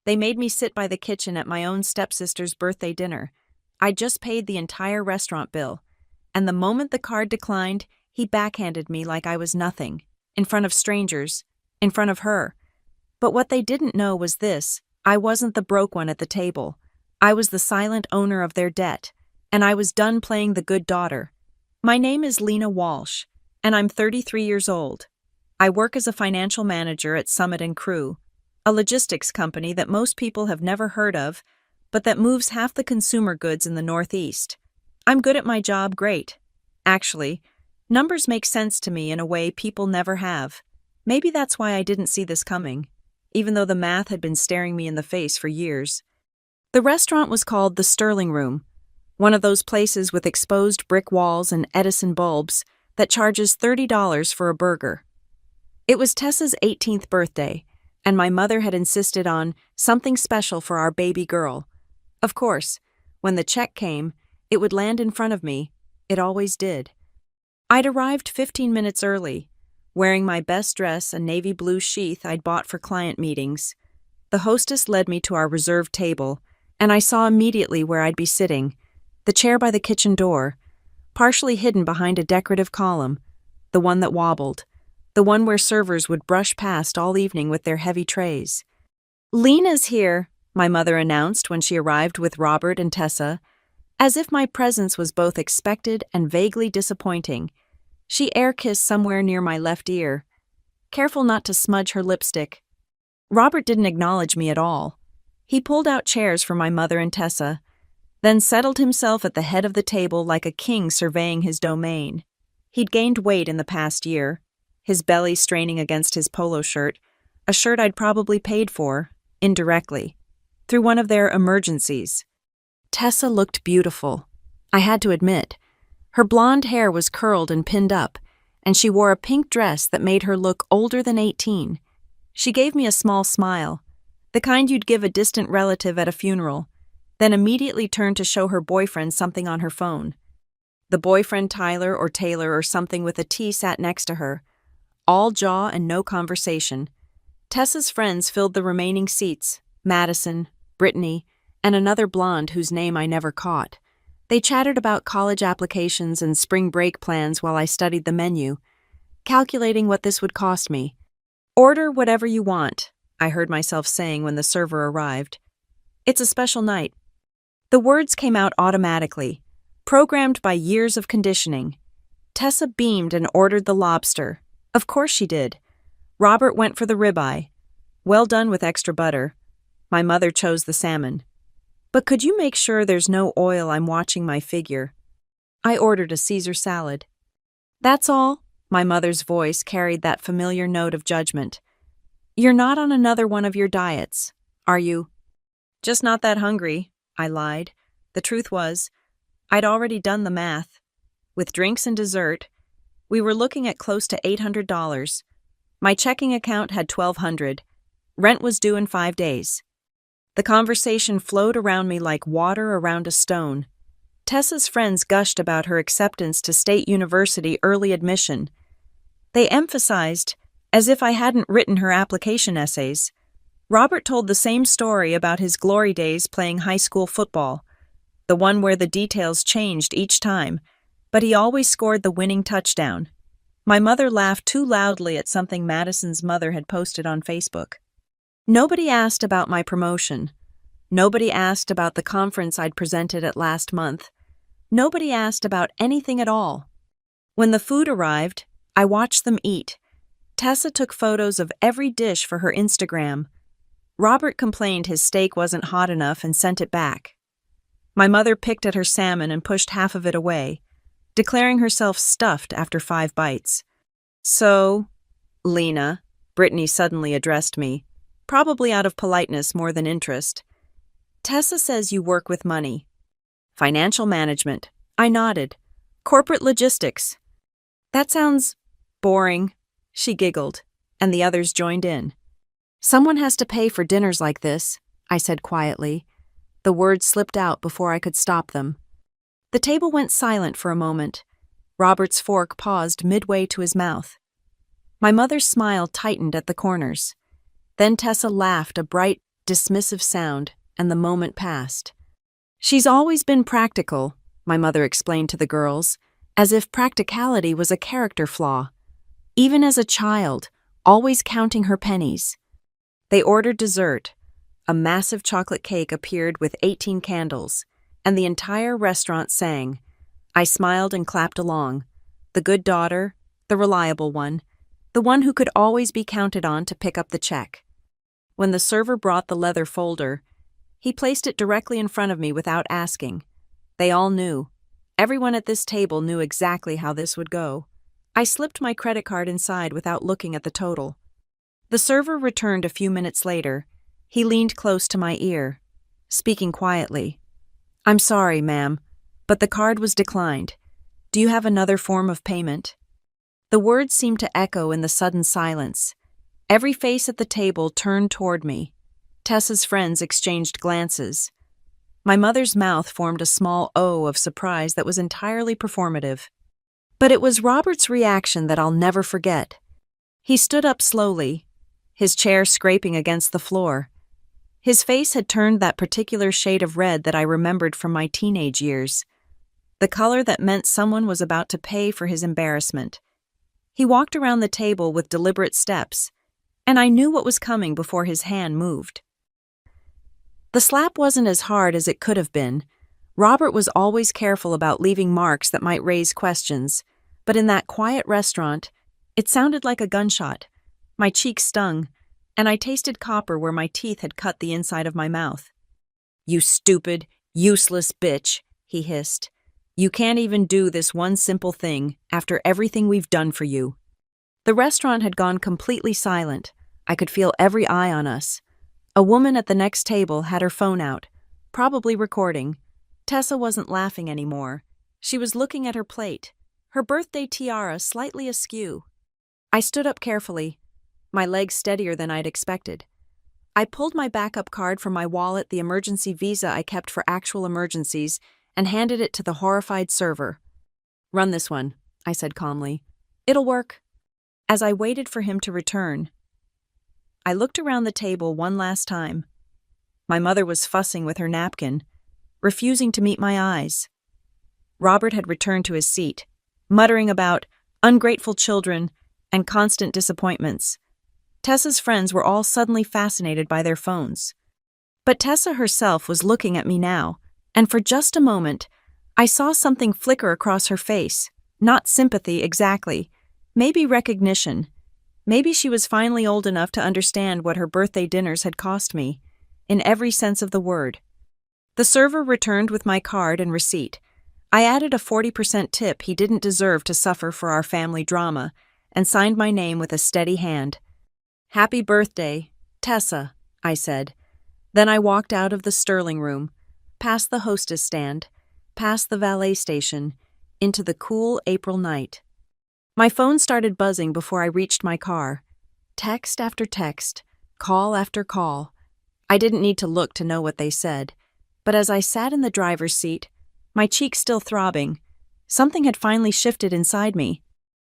They made me sit by the kitchen at my own stepsister's birthday dinner. I just paid the entire restaurant bill, and the moment the card declined, he backhanded me like I was nothing, in front of strangers, in front of her. But what they didn't know was this: I wasn't the broke one at the table. I was the silent owner of their debt, and I was done playing the good daughter. My name is Lena Walsh, and I'm 33 years old. I work as a financial manager at Summit & Crew, a logistics company that most people have never heard of, but that moves half the consumer goods in the Northeast. I'm good at my job, great. Actually, numbers make sense to me in a way people never have. Maybe that's why I didn't see this coming, even though the math had been staring me in the face for years. The restaurant was called the Sterling Room, one of those places with exposed brick walls and Edison bulbs that charges $30 for a burger. It was Tessa's 18th birthday, and my mother had insisted on something special for our baby girl. Of course, when the check came, it would land in front of me. It always did. I'd arrived 15 minutes early, wearing my best dress and navy blue sheath I'd bought for client meetings. The hostess led me to our reserved table, and I saw immediately where I'd be sitting, the chair by the kitchen door, partially hidden behind a decorative column, the one that wobbled, the one where servers would brush past all evening with their heavy trays. "Lena's here," my mother announced when she arrived with Robert and Tessa. As if my presence was both expected and vaguely disappointing, she air-kissed somewhere near my left ear, careful not to smudge her lipstick. Robert didn't acknowledge me at all. He pulled out chairs for my mother and Tessa, then settled himself at the head of the table like a king surveying his domain. He'd gained weight in the past year, his belly straining against his polo shirt, a shirt I'd probably paid for, indirectly, through one of their emergencies. Tessa looked beautiful, I had to admit. Her blonde hair was curled and pinned up, and she wore a pink dress that made her look older than 18. She gave me a small smile, the kind you'd give a distant relative at a funeral, then immediately turned to show her boyfriend something on her phone. The boyfriend, Tyler or Taylor or something with a T, sat next to her, all jaw and no conversation. Tessa's friends filled the remaining seats: Madison, Brittany, and another blonde whose name I never caught. They chattered about college applications and spring break plans while I studied the menu, calculating what this would cost me. "Order whatever you want," I heard myself saying when the server arrived. "It's a special night." The words came out automatically, programmed by years of conditioning. Tessa beamed and ordered the lobster. Of course she did. Robert went for the ribeye, well done with extra butter. My mother chose the salmon. "But could you make sure there's no oil? I'm watching my figure." I ordered a Caesar salad. "That's all?" My mother's voice carried that familiar note of judgment. "You're not on another one of your diets, are you?" "Just not that hungry," I lied. The truth was, I'd already done the math. With drinks and dessert, we were looking at close to $800. My checking account had $1,200. Rent was due in 5 days. The conversation flowed around me like water around a stone. Tessa's friends gushed about her acceptance to State University early admission. They emphasized, as if I hadn't written her application essays. Robert told the same story about his glory days playing high school football, the one where the details changed each time, but he always scored the winning touchdown. My mother laughed too loudly at something Madison's mother had posted on Facebook. Nobody asked about my promotion. Nobody asked about the conference I'd presented at last month. Nobody asked about anything at all. When the food arrived, I watched them eat. Tessa took photos of every dish for her Instagram. Robert complained his steak wasn't hot enough and sent it back. My mother picked at her salmon and pushed half of it away, declaring herself stuffed after 5 bites. "So, Lena," Brittany suddenly addressed me, probably out of politeness more than interest. "Tessa says you work with money." "Financial management." I nodded. "Corporate logistics." "That sounds boring," she giggled, and the others joined in. "Someone has to pay for dinners like this," I said quietly. The words slipped out before I could stop them. The table went silent for a moment. Robert's fork paused midway to his mouth. My mother's smile tightened at the corners. Then Tessa laughed a bright, dismissive sound, and the moment passed. "She's always been practical," my mother explained to the girls, as if practicality was a character flaw. Even as a child, always counting her pennies. They ordered dessert. A massive chocolate cake appeared with 18 candles, and the entire restaurant sang. I smiled and clapped along. The good daughter, the reliable one, the one who could always be counted on to pick up the check. When the server brought the leather folder, he placed it directly in front of me without asking. They all knew. Everyone at this table knew exactly how this would go. I slipped my credit card inside without looking at the total. The server returned a few minutes later. He leaned close to my ear, speaking quietly. "I'm sorry, ma'am, but the card was declined. Do you have another form of payment?" The words seemed to echo in the sudden silence. Every face at the table turned toward me. Tessa's friends exchanged glances. My mother's mouth formed a small O of surprise that was entirely performative. But it was Robert's reaction that I'll never forget. He stood up slowly, his chair scraping against the floor. His face had turned that particular shade of red that I remembered from my teenage years, the color that meant someone was about to pay for his embarrassment. He walked around the table with deliberate steps, and I knew what was coming before his hand moved. The slap wasn't as hard as it could have been. Robert was always careful about leaving marks that might raise questions, but in that quiet restaurant, it sounded like a gunshot. My cheek stung, and I tasted copper where my teeth had cut the inside of my mouth. "You stupid, useless bitch," he hissed. "You can't even do this one simple thing after everything we've done for you." The restaurant had gone completely silent. I could feel every eye on us. A woman at the next table had her phone out, probably recording. Tessa wasn't laughing anymore. She was looking at her plate, her birthday tiara slightly askew. I stood up carefully, my legs steadier than I'd expected. I pulled my backup card from my wallet, the emergency visa I kept for actual emergencies, and handed it to the horrified server. "Run this one," I said calmly. "It'll work." As I waited for him to return, I looked around the table one last time. My mother was fussing with her napkin, refusing to meet my eyes. Robert had returned to his seat, muttering about ungrateful children and constant disappointments. Tessa's friends were all suddenly fascinated by their phones. But Tessa herself was looking at me now, and for just a moment, I saw something flicker across her face. Not sympathy exactly, maybe recognition. Maybe she was finally old enough to understand what her birthday dinners had cost me, in every sense of the word. The server returned with my card and receipt. I added a 40% tip he didn't deserve to suffer for our family drama, and signed my name with a steady hand. "Happy birthday, Tessa," I said. Then I walked out of the Sterling room, past the hostess stand, past the valet station, into the cool April night. My phone started buzzing before I reached my car. Text after text, call after call. I didn't need to look to know what they said, but as I sat in the driver's seat, my cheeks still throbbing, something had finally shifted inside me.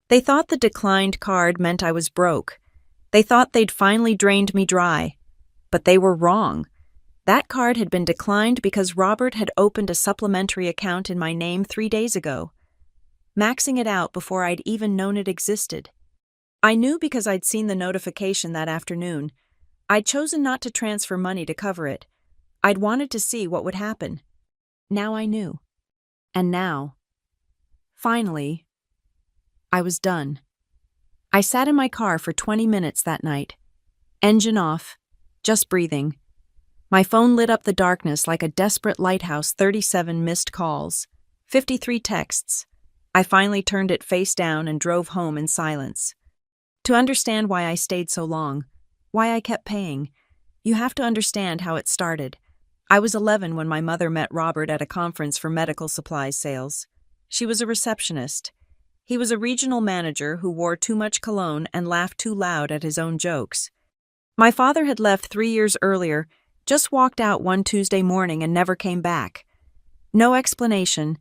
They thought the declined card meant I was broke. They thought they'd finally drained me dry. But they were wrong. That card had been declined because Robert had opened a supplementary account in my name 3 days ago, maxing it out before I'd even known it existed. I knew because I'd seen the notification that afternoon. I'd chosen not to transfer money to cover it. I'd wanted to see what would happen. Now I knew. And now, finally, I was done. I sat in my car for 20 minutes that night. Engine off, just breathing. My phone lit up the darkness like a desperate lighthouse. 37 missed calls, 53 texts. I finally turned it face down and drove home in silence. To understand why I stayed so long, why I kept paying, you have to understand how it started. I was 11 when my mother met Robert at a conference for medical supplies sales. She was a receptionist. He was a regional manager who wore too much cologne and laughed too loud at his own jokes. My father had left 3 years earlier, just walked out one Tuesday morning and never came back. No explanation,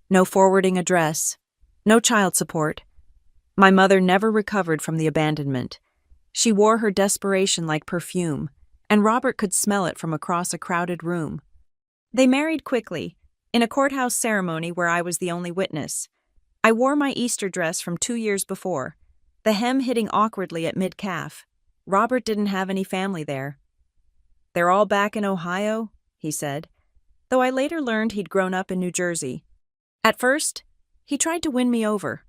no forwarding address, no child support. My mother never recovered from the abandonment. She wore her desperation like perfume, and Robert could smell it from across a crowded room. They married quickly, in a courthouse ceremony where I was the only witness. I wore my Easter dress from 2 years before, the hem hitting awkwardly at mid-calf. Robert didn't have any family there. "They're all back in Ohio," he said, though I later learned he'd grown up in New Jersey. At first, he tried to win me over.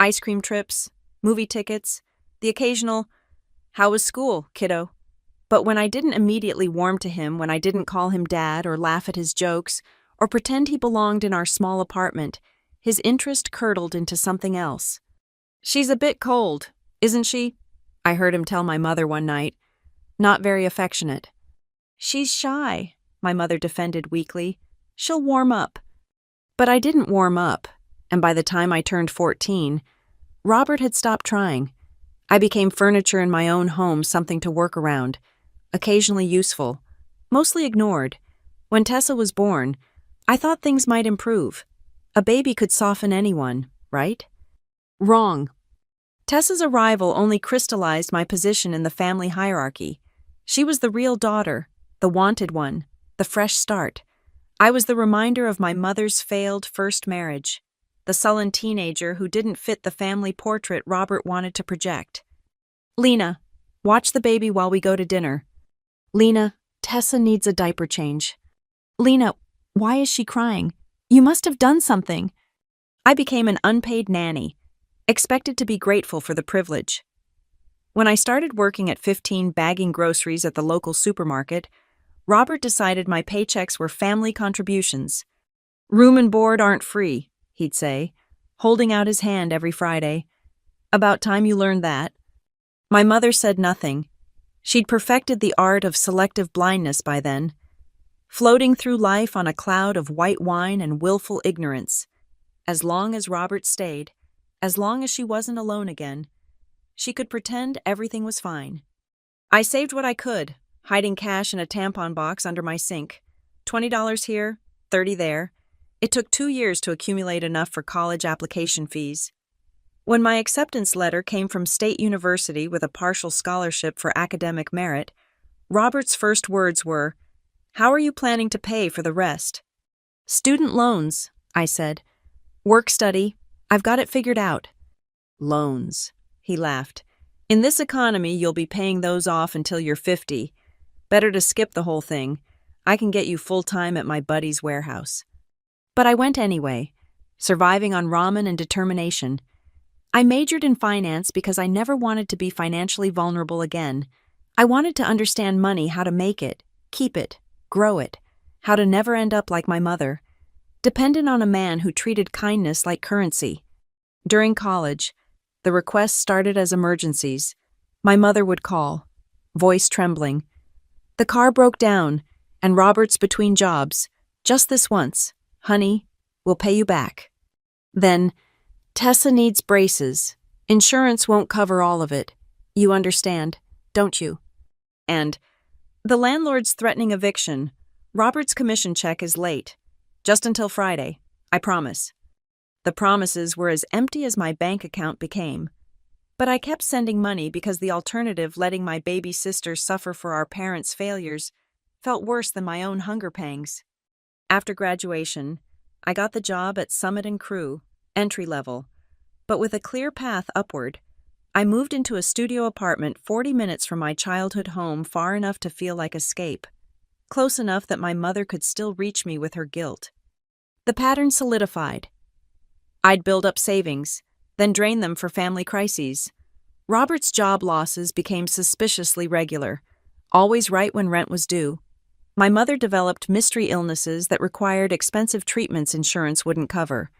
Ice cream trips, movie tickets, the occasional, "How was school, kiddo?" But when I didn't immediately warm to him, when I didn't call him dad or laugh at his jokes, or pretend he belonged in our small apartment, his interest curdled into something else. "She's a bit cold, isn't she?" I heard him tell my mother one night. "Not very affectionate." "She's shy," my mother defended weakly. "She'll warm up." But I didn't warm up, and by the time I turned 14, Robert had stopped trying. I became furniture in my own home, something to work around, occasionally useful, mostly ignored. When Tessa was born, I thought things might improve. A baby could soften anyone, right? Wrong. Tessa's arrival only crystallized my position in the family hierarchy. She was the real daughter, the wanted one, the fresh start. I was the reminder of my mother's failed first marriage, the sullen teenager who didn't fit the family portrait Robert wanted to project. "Lena, watch the baby while we go to dinner." "Lena, Tessa needs a diaper change." "Lena, why is she crying? You must have done something." I became an unpaid nanny, expected to be grateful for the privilege. When I started working at 15 bagging groceries at the local supermarket, Robert decided my paychecks were family contributions. "Room and board aren't free," he'd say, holding out his hand every Friday. "About time you learned that." My mother said nothing. She'd perfected the art of selective blindness by then, floating through life on a cloud of white wine and willful ignorance. As long as Robert stayed, as long as she wasn't alone again, she could pretend everything was fine. I saved what I could, hiding cash in a tampon box under my sink. $20 here, $30 there. It took 2 years to accumulate enough for college application fees. When my acceptance letter came from State University with a partial scholarship for academic merit, Robert's first words were, "How are you planning to pay for the rest?" "Student loans," I said. "Work study. I've got it figured out." "Loans," he laughed. "In this economy, you'll be paying those off until you're 50. Better to skip the whole thing. I can get you full-time at my buddy's warehouse." But I went anyway, surviving on ramen and determination. I majored in finance because I never wanted to be financially vulnerable again. I wanted to understand money, how to make it, keep it, grow it, how to never end up like my mother, dependent on a man who treated kindness like currency. During college, the requests started as emergencies. My mother would call, voice trembling. "The car broke down, and Robert's between jobs. Just this once. Honey, we'll pay you back." Then, "Tessa needs braces. Insurance won't cover all of it. You understand, don't you?" And, "The landlord's threatening eviction. Robert's commission check is late. Just until Friday. I promise." The promises were as empty as my bank account became. But I kept sending money because the alternative, letting my baby sister suffer for our parents' failures, felt worse than my own hunger pangs. After graduation, I got the job at Summit & Crew, entry level, but with a clear path upward. I moved into a studio apartment 40 minutes from my childhood home, far enough to feel like escape, close enough that my mother could still reach me with her guilt. The pattern solidified. I'd build up savings, then drain them for family crises. Robert's job losses became suspiciously regular, always right when rent was due. My mother developed mystery illnesses that required expensive treatments insurance wouldn't cover.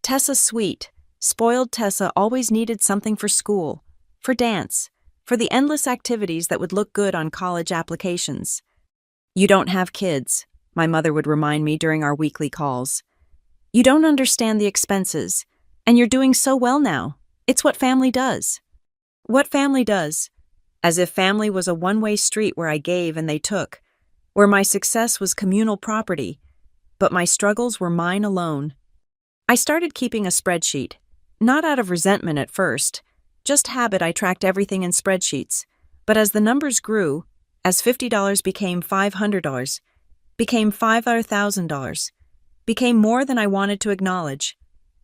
Tessa sweet, spoiled Tessa always needed something for school, for dance, for the endless activities that would look good on college applications. "You don't have kids," my mother would remind me during our weekly calls. "You don't understand the expenses, and you're doing so well now. It's what family does." What family does? As if family was a one-way street where I gave and they took, where my success was communal property, but my struggles were mine alone. I started keeping a spreadsheet, not out of resentment at first, just habit. I tracked everything in spreadsheets, but as the numbers grew, as $50 became $500, became $5,000, became more than I wanted to acknowledge.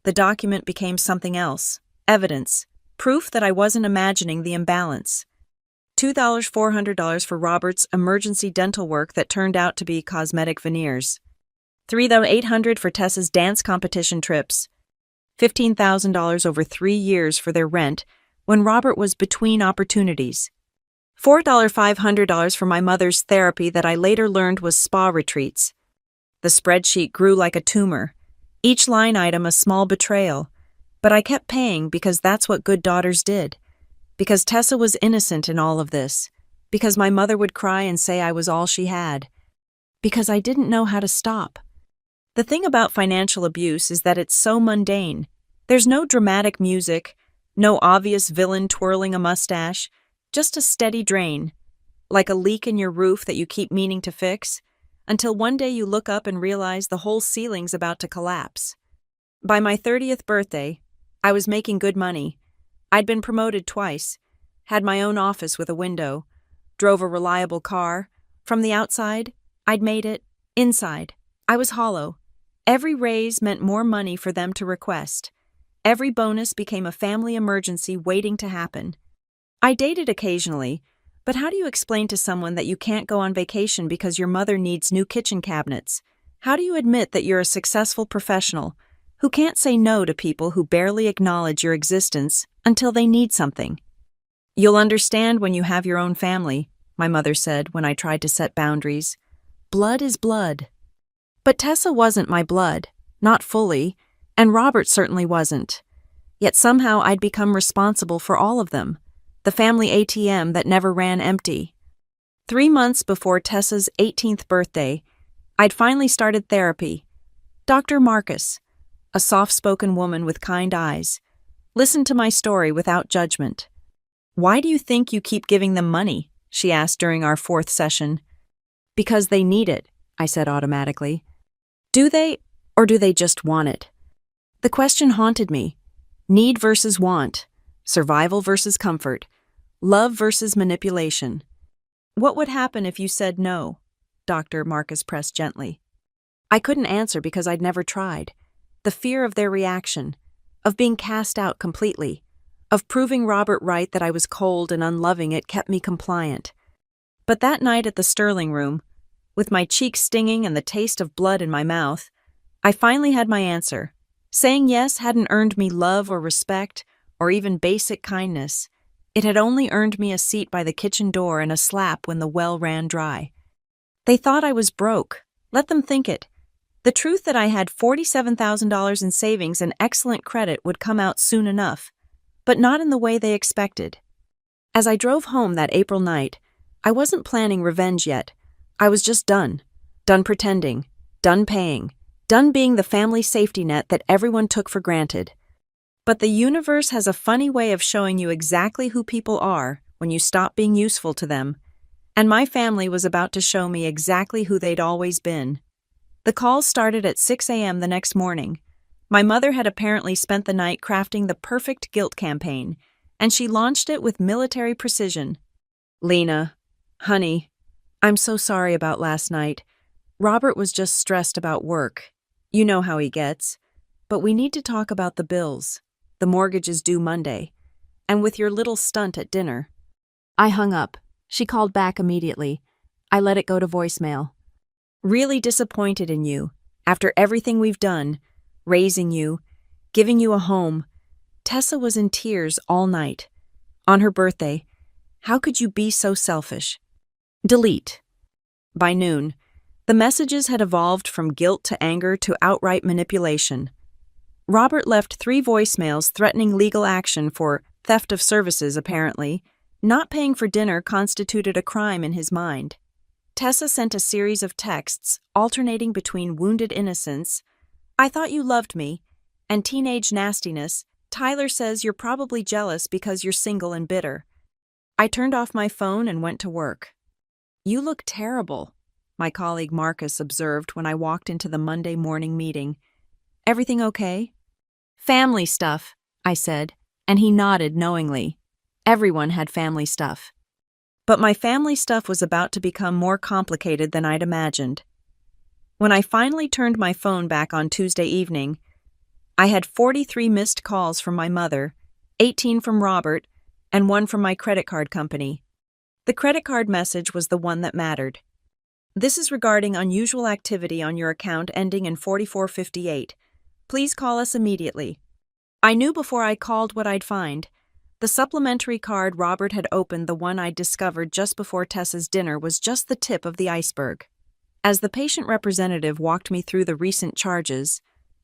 The document became something else, evidence, proof that I wasn't imagining the imbalance. $2,400 for Robert's emergency dental work that turned out to be cosmetic veneers. $3,800 for Tessa's dance competition trips. $15,000 over 3 years for their rent when Robert was between opportunities. $4,500 for my mother's therapy that I later learned was spa retreats. The spreadsheet grew like a tumor, each line item a small betrayal, but I kept paying because that's what good daughters did. Because Tessa was innocent in all of this. Because my mother would cry and say I was all she had. Because I didn't know how to stop. The thing about financial abuse is that it's so mundane. There's no dramatic music, no obvious villain twirling a mustache, just a steady drain, like a leak in your roof that you keep meaning to fix, until one day you look up and realize the whole ceiling's about to collapse. By my 30th birthday, I was making good money. I'd been promoted twice, had my own office with a window, drove a reliable car. From the outside, I'd made it. Inside, I was hollow. Every raise meant more money for them to request. Every bonus became a family emergency waiting to happen. I dated occasionally, but how do you explain to someone that you can't go on vacation because your mother needs new kitchen cabinets? How do you admit that you're a successful professional who can't say no to people who barely acknowledge your existence until they need something? You'll understand when you have your own family, my mother said when I tried to set boundaries. Blood is blood. But Tessa wasn't my blood, not fully, and Robert certainly wasn't. Yet somehow I'd become responsible for all of them, the family ATM that never ran empty. 3 months before Tessa's 18th birthday, I'd finally started therapy. Dr. Marcus, a soft-spoken woman with kind eyes, listened to my story without judgment. "Why do you think you keep giving them money?" she asked during our 4th session. "Because they need it," I said automatically. "Do they, or do they just want it?" The question haunted me. Need versus want, survival versus comfort, love versus manipulation. "What would happen if you said no?" Dr. Marcus pressed gently. I couldn't answer because I'd never tried. The fear of their reaction, of being cast out completely, of proving Robert right that I was cold and unloving, it kept me compliant. But that night at the Sterling Room, with my cheeks stinging and the taste of blood in my mouth, I finally had my answer. Saying yes hadn't earned me love or respect or even basic kindness. It had only earned me a seat by the kitchen door and a slap when the well ran dry. They thought I was broke. Let them think it. The truth that I had $47,000 in savings and excellent credit would come out soon enough, but not in the way they expected. As I drove home that April night, I wasn't planning revenge yet. I was just done. Done pretending. Done paying. Done being the family safety net that everyone took for granted. But the universe has a funny way of showing you exactly who people are when you stop being useful to them. And my family was about to show me exactly who they'd always been. The calls started at 6 a.m. the next morning. My mother had apparently spent the night crafting the perfect guilt campaign, and she launched it with military precision. "Lena, honey, I'm so sorry about last night. Robert was just stressed about work. You know how he gets. But we need to talk about the bills. The mortgage is due Monday. And with your little stunt at dinner." I hung up. She called back immediately. I let it go to voicemail. "Really disappointed in you. After everything we've done, raising you, giving you a home." Tessa was in tears all night. On her birthday. How could you be so selfish? Delete. By noon, the messages had evolved from guilt to anger to outright manipulation. Robert left 3 voicemails threatening legal action for theft of services, apparently. Not paying for dinner constituted a crime in his mind. Tessa sent a series of texts alternating between wounded innocence, "I thought you loved me," and teenage nastiness, "Tyler says you're probably jealous because you're single and bitter." I turned off my phone and went to work. "You look terrible," my colleague Marcus observed when I walked into the Monday morning meeting. "Everything okay?" "Family stuff," I said, and he nodded knowingly. Everyone had family stuff. But my family stuff was about to become more complicated than I'd imagined. When I finally turned my phone back on Tuesday evening, I had 43 missed calls from my mother, 18 from Robert, and 1 from my credit card company. The credit card message was the one that mattered. This is regarding unusual activity on your account ending in 4458. Please call us immediately. I knew before I called what I'd find. The supplementary card Robert had opened, the one I'd discovered just before Tessa's dinner, was just the tip of the iceberg. As the patient representative walked me through the recent charges,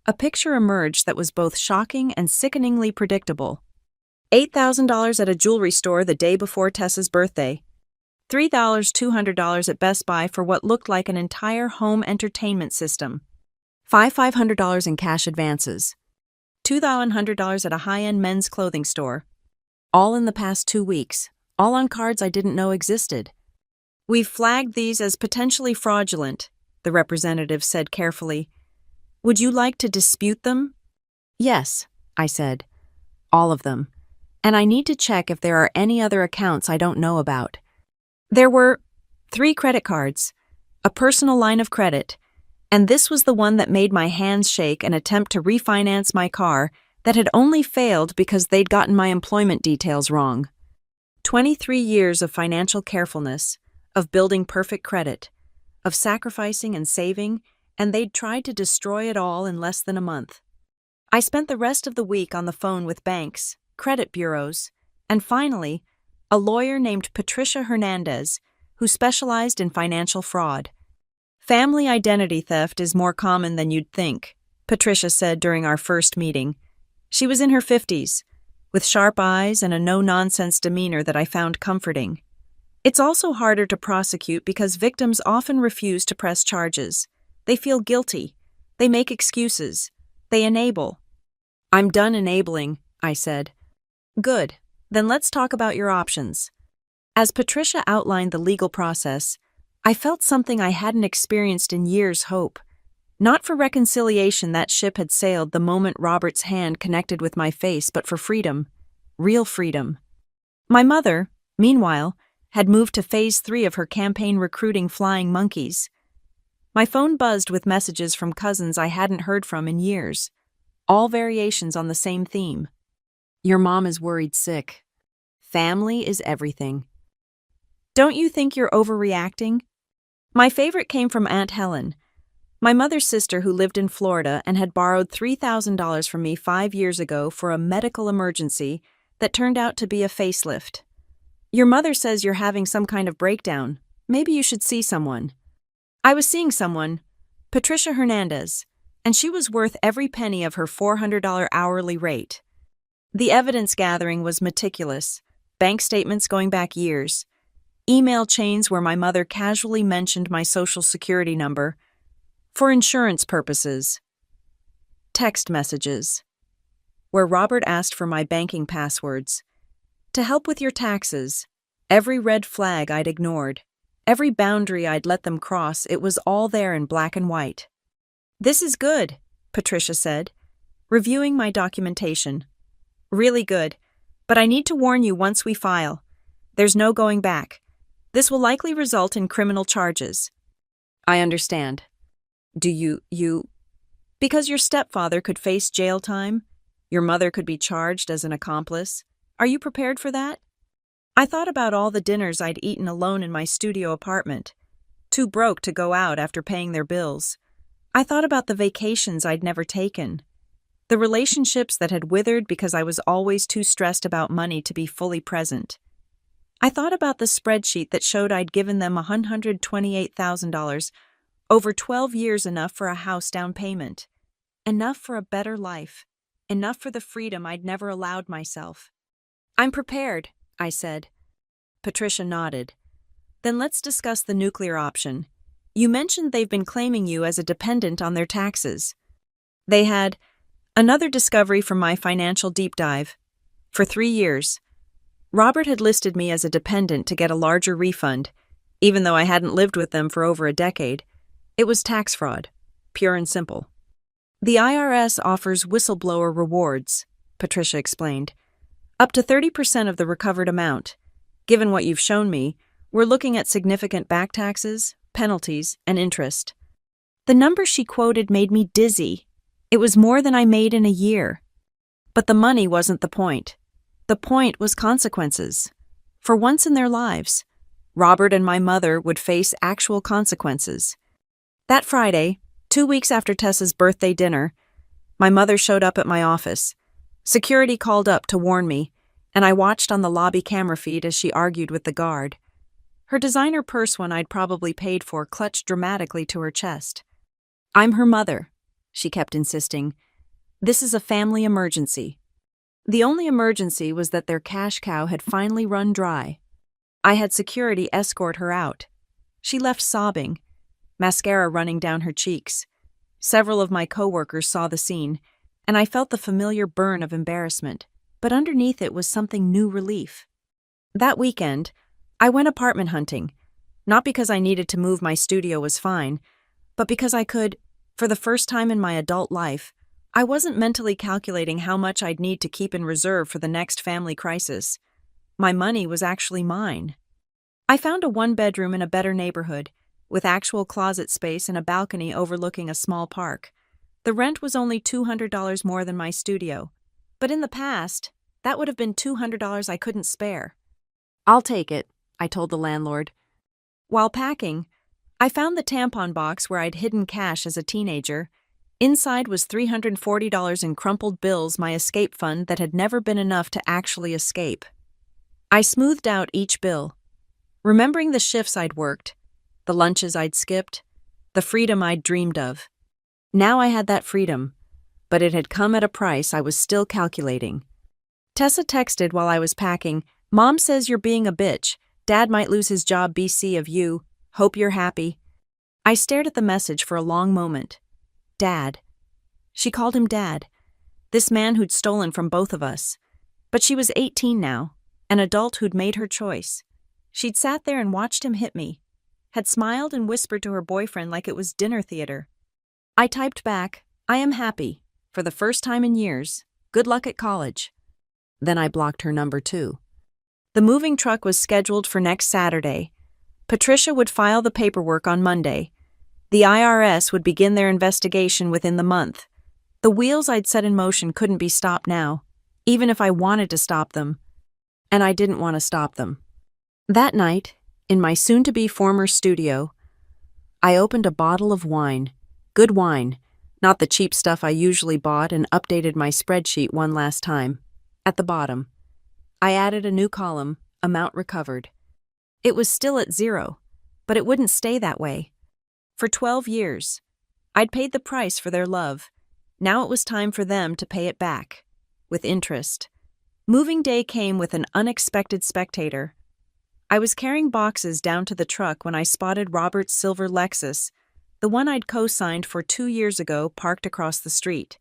a picture emerged that was both shocking and sickeningly predictable. $8,000 at a jewelry store the day before Tessa's birthday. $3,200 at Best Buy for what looked like an entire home entertainment system. $500 in cash advances. $2,100 at a high-end men's clothing store. All in the past 2 weeks, all on cards I didn't know existed. We've flagged these as potentially fraudulent, the representative said carefully. Would you like to dispute them? Yes, I said. All of them. And I need to check if there are any other accounts I don't know about. There were 3 credit cards, a personal line of credit, and this was the one that made my hands shake an attempt to refinance my car that had only failed because they'd gotten my employment details wrong. 23 years of financial carefulness, of building perfect credit, of sacrificing and saving, and they'd tried to destroy it all in less than a month. I spent the rest of the week on the phone with banks, credit bureaus, and finally, a lawyer named Patricia Hernandez, who specialized in financial fraud. Family identity theft is more common than you'd think, Patricia said during our first meeting. She was in her 50s, with sharp eyes and a no-nonsense demeanor that I found comforting. It's also harder to prosecute because victims often refuse to press charges. They feel guilty. They make excuses. They enable. I'm done enabling, I said. Good. Then let's talk about your options. As Patricia outlined the legal process, I felt something I hadn't experienced in years: hope. Not for reconciliation, that ship had sailed the moment Robert's hand connected with my face, but for freedom. Real freedom. My mother, meanwhile, had moved to phase 3 of her campaign recruiting flying monkeys. My phone buzzed with messages from cousins I hadn't heard from in years, all variations on the same theme. Your mom is worried sick. Family is everything. Don't you think you're overreacting? My favorite came from Aunt Helen, my mother's sister who lived in Florida and had borrowed $3,000 from me 5 years ago for a medical emergency that turned out to be a facelift. Your mother says you're having some kind of breakdown. Maybe you should see someone. I was seeing someone, Patricia Hernandez, and she was worth every penny of her $400 hourly rate. The evidence gathering was meticulous, bank statements going back years, email chains where my mother casually mentioned my social security number for insurance purposes, text messages where Robert asked for my banking passwords, to help with your taxes, every red flag I'd ignored, every boundary I'd let them cross. It was all there in black and white. This is good, Patricia said, reviewing my documentation. Really good, but I need to warn you, once we file, there's no going back. This will likely result in criminal charges. I understand. Do you... Because your stepfather could face jail time, your mother could be charged as an accomplice. Are you prepared for that? I thought about all the dinners I'd eaten alone in my studio apartment, too broke to go out after paying their bills. I thought about the vacations I'd never taken, the relationships that had withered because I was always too stressed about money to be fully present. I thought about the spreadsheet that showed I'd given them $128,000 over 12 years, enough for a house down payment, enough for a better life, enough for the freedom I'd never allowed myself. I'm prepared, I said. Patricia nodded. Then let's discuss the nuclear option. You mentioned they've been claiming you as a dependent on their taxes. They had another discovery from my financial deep dive. For 3 years, Robert had listed me as a dependent to get a larger refund, even though I hadn't lived with them for over a decade. It was tax fraud, pure and simple. The IRS offers whistleblower rewards, Patricia explained. Up to 30% of the recovered amount. Given what you've shown me, We're looking at significant back taxes, penalties, and interest. The number she quoted made me dizzy. It was more than I made in a year. But the money wasn't the point. The point was consequences. For once in their lives, Robert and my mother would face actual consequences. That Friday, 2 weeks after Tessa's birthday dinner, my mother showed up at my office. Security called up to warn me, and I watched on the lobby camera feed as she argued with the guard. Her designer purse one I'd probably paid for clutched dramatically to her chest. "I'm her mother," she kept insisting. "This is a family emergency." The only emergency was that their cash cow had finally run dry. I had security escort her out. She left sobbing, mascara running down her cheeks. Several of my coworkers saw the scene, and I felt the familiar burn of embarrassment, but underneath it was something new relief. That weekend, I went apartment hunting, not because I needed to move, my studio was fine, but because I could, for the first time in my adult life, I wasn't mentally calculating how much I'd need to keep in reserve for the next family crisis. My money was actually mine. I found a one-bedroom in a better neighborhood, with actual closet space and a balcony overlooking a small park. The rent was only $200 more than my studio, but in the past, that would have been $200 I couldn't spare. "I'll take it," I told the landlord. While packing, I found the tampon box where I'd hidden cash as a teenager. Inside was $340 in crumpled bills, my escape fund that had never been enough to actually escape. I smoothed out each bill, remembering the shifts I'd worked, the lunches I'd skipped, the freedom I'd dreamed of. Now I had that freedom, but it had come at a price I was still calculating. Tessa texted while I was packing, "Mom says you're being a bitch. Dad might lose his job BC of you. Hope you're happy." I stared at the message for a long moment. Dad. She called him Dad, this man who'd stolen from both of us. But she was 18 now, an adult who'd made her choice. She'd sat there and watched him hit me, had smiled and whispered to her boyfriend like it was dinner theater. I typed back, "I am happy, for the first time in years. Good luck at college." Then I blocked her number too. The moving truck was scheduled for next Saturday. Patricia would file the paperwork on Monday. The IRS would begin their investigation within the month. The wheels I'd set in motion couldn't be stopped now, even if I wanted to stop them. And I didn't want to stop them. That night, in my soon-to-be former studio, I opened a bottle of wine. Good wine, not the cheap stuff I usually bought, and updated my spreadsheet one last time. At the bottom, I added a new column, amount recovered. It was still at 0, but it wouldn't stay that way. For 12 years, I'd paid the price for their love. Now it was time for them to pay it back, with interest. Moving day came with an unexpected spectator. I was carrying boxes down to the truck when I spotted Robert's silver Lexus, the one I'd co-signed for 2 years ago, parked across the street.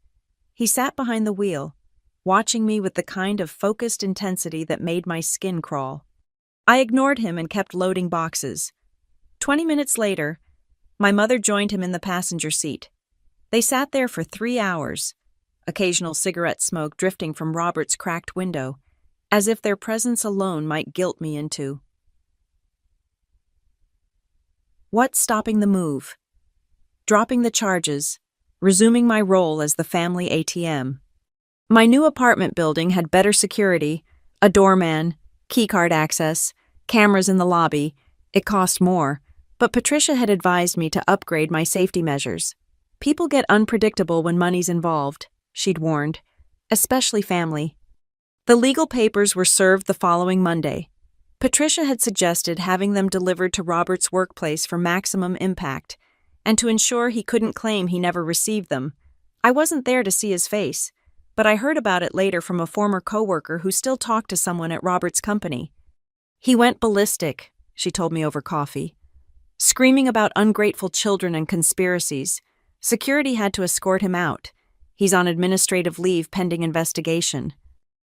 He sat behind the wheel, watching me with the kind of focused intensity that made my skin crawl. I ignored him and kept loading boxes. 20 minutes later, my mother joined him in the passenger seat. They sat there for 3 hours, occasional cigarette smoke drifting from Robert's cracked window, as if their presence alone might guilt me into. What's stopping the move? Dropping the charges, resuming my role as the family ATM. My new apartment building had better security, a doorman, keycard access, cameras in the lobby. It cost more, but Patricia had advised me to upgrade my safety measures. People get unpredictable when money's involved, she'd warned, especially family. The legal papers were served the following Monday. Patricia had suggested having them delivered to Robert's workplace for maximum impact, and to ensure he couldn't claim he never received them. I wasn't there to see his face, but I heard about it later from a former coworker who still talked to someone at Robert's company. "He went ballistic," she told me over coffee. "Screaming about ungrateful children and conspiracies. Security had to escort him out. He's on administrative leave pending investigation."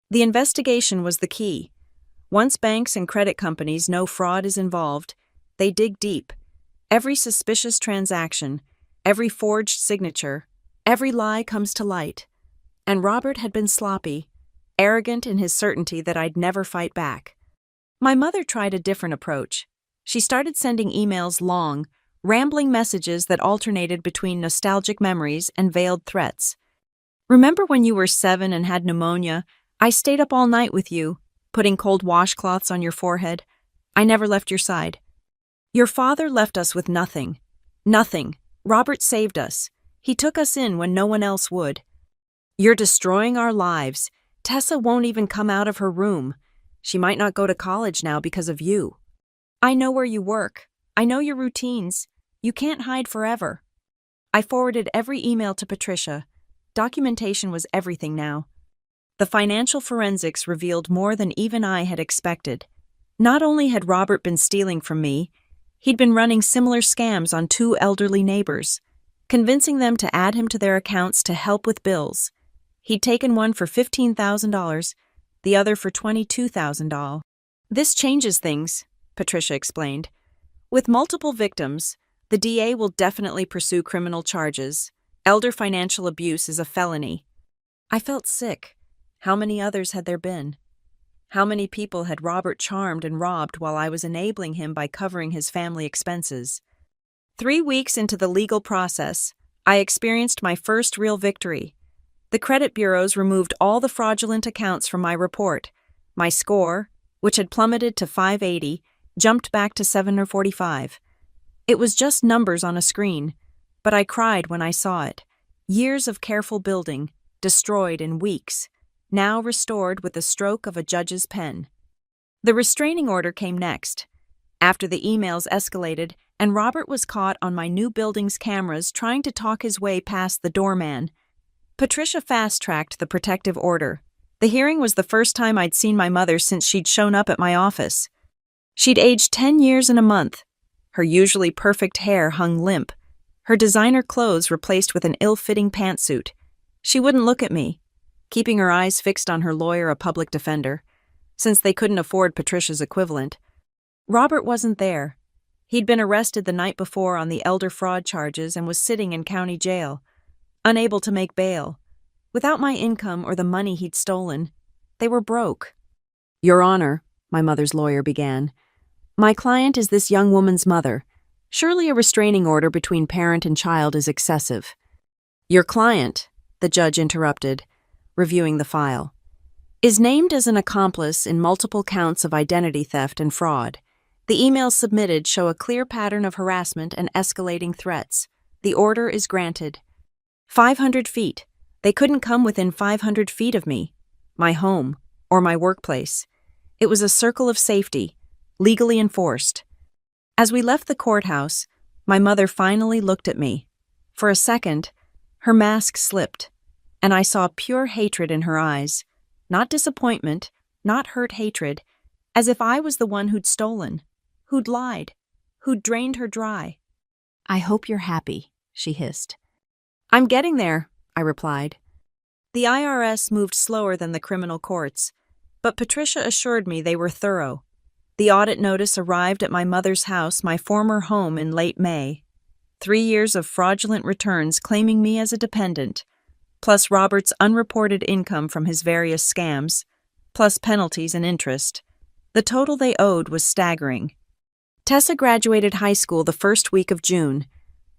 The investigation was the key. Once banks and credit companies know fraud is involved, they dig deep. Every suspicious transaction, every forged signature, every lie comes to light. And Robert had been sloppy, arrogant in his certainty that I'd never fight back. My mother tried a different approach. She started sending emails, long, rambling messages that alternated between nostalgic memories and veiled threats. "Remember when you were 7 and had pneumonia? I stayed up all night with you, putting cold washcloths on your forehead. I never left your side. Your father left us with nothing. Nothing. Robert saved us. He took us in when no one else would. You're destroying our lives. Tessa won't even come out of her room. She might not go to college now because of you. I know where you work. I know your routines. You can't hide forever." I forwarded every email to Patricia. Documentation was everything now. The financial forensics revealed more than even I had expected. Not only had Robert been stealing from me, he'd been running similar scams on 2 elderly neighbors, convincing them to add him to their accounts to help with bills. He'd taken one for $15,000, the other for $22,000. "This changes things," Patricia explained. "With multiple victims, the DA will definitely pursue criminal charges. Elder financial abuse is a felony." I felt sick. How many others had there been? How many people had Robert charmed and robbed while I was enabling him by covering his family expenses? 3 weeks into the legal process, I experienced my first real victory. The credit bureaus removed all the fraudulent accounts from my report. My score, which had plummeted to 580, jumped back to 745. It was just numbers on a screen, but I cried when I saw it. Years of careful building, destroyed in weeks, now restored with the stroke of a judge's pen. The restraining order came next. After the emails escalated and Robert was caught on my new building's cameras trying to talk his way past the doorman, Patricia fast-tracked the protective order. The hearing was the first time I'd seen my mother since she'd shown up at my office. She'd aged 10 years in a month. Her usually perfect hair hung limp, her designer clothes replaced with an ill-fitting pantsuit. She wouldn't look at me, keeping her eyes fixed on her lawyer, a public defender, since they couldn't afford Patricia's equivalent. Robert wasn't there. He'd been arrested the night before on the elder fraud charges and was sitting in county jail, unable to make bail. Without my income or the money he'd stolen, they were broke. "Your Honor," my mother's lawyer began, "my client is this young woman's mother. Surely a restraining order between parent and child is excessive." "Your client," the judge interrupted, reviewing the file, "is named as an accomplice in multiple counts of identity theft and fraud. The emails submitted show a clear pattern of harassment and escalating threats. The order is granted." 500 feet. They couldn't come within 500 feet of me, my home, or my workplace. It was a circle of safety, legally enforced. As we left the courthouse, my mother finally looked at me. For a second, her mask slipped, and I saw pure hatred in her eyes. Not disappointment, not hurt hatred, as if I was the one who'd stolen, who'd lied, who'd drained her dry. "I hope you're happy," she hissed. "I'm getting there," I replied. The IRS moved slower than the criminal courts, but Patricia assured me they were thorough. The audit notice arrived at my mother's house, my former home, in late May. 3 years of fraudulent returns claiming me as a dependent, plus Robert's unreported income from his various scams, plus penalties and interest. The total they owed was staggering. Tessa graduated high school the first week of June.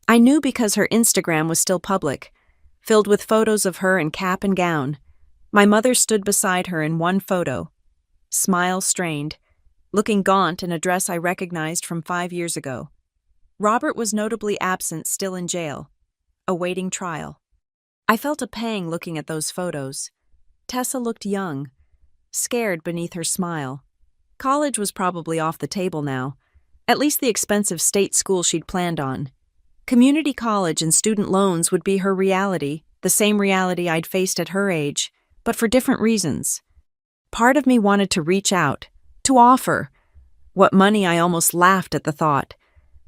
I knew because her Instagram was still public, filled with photos of her in cap and gown. My mother stood beside her in one photo, smile strained, looking gaunt in a dress I recognized from 5 years ago. Robert was notably absent, still in jail, awaiting trial. I felt a pang looking at those photos. Tessa looked young, scared beneath her smile. College was probably off the table now, at least the expensive state school she'd planned on. Community college and student loans would be her reality, the same reality I'd faced at her age, but for different reasons. Part of me wanted to reach out, to offer. What money, I almost laughed at the thought.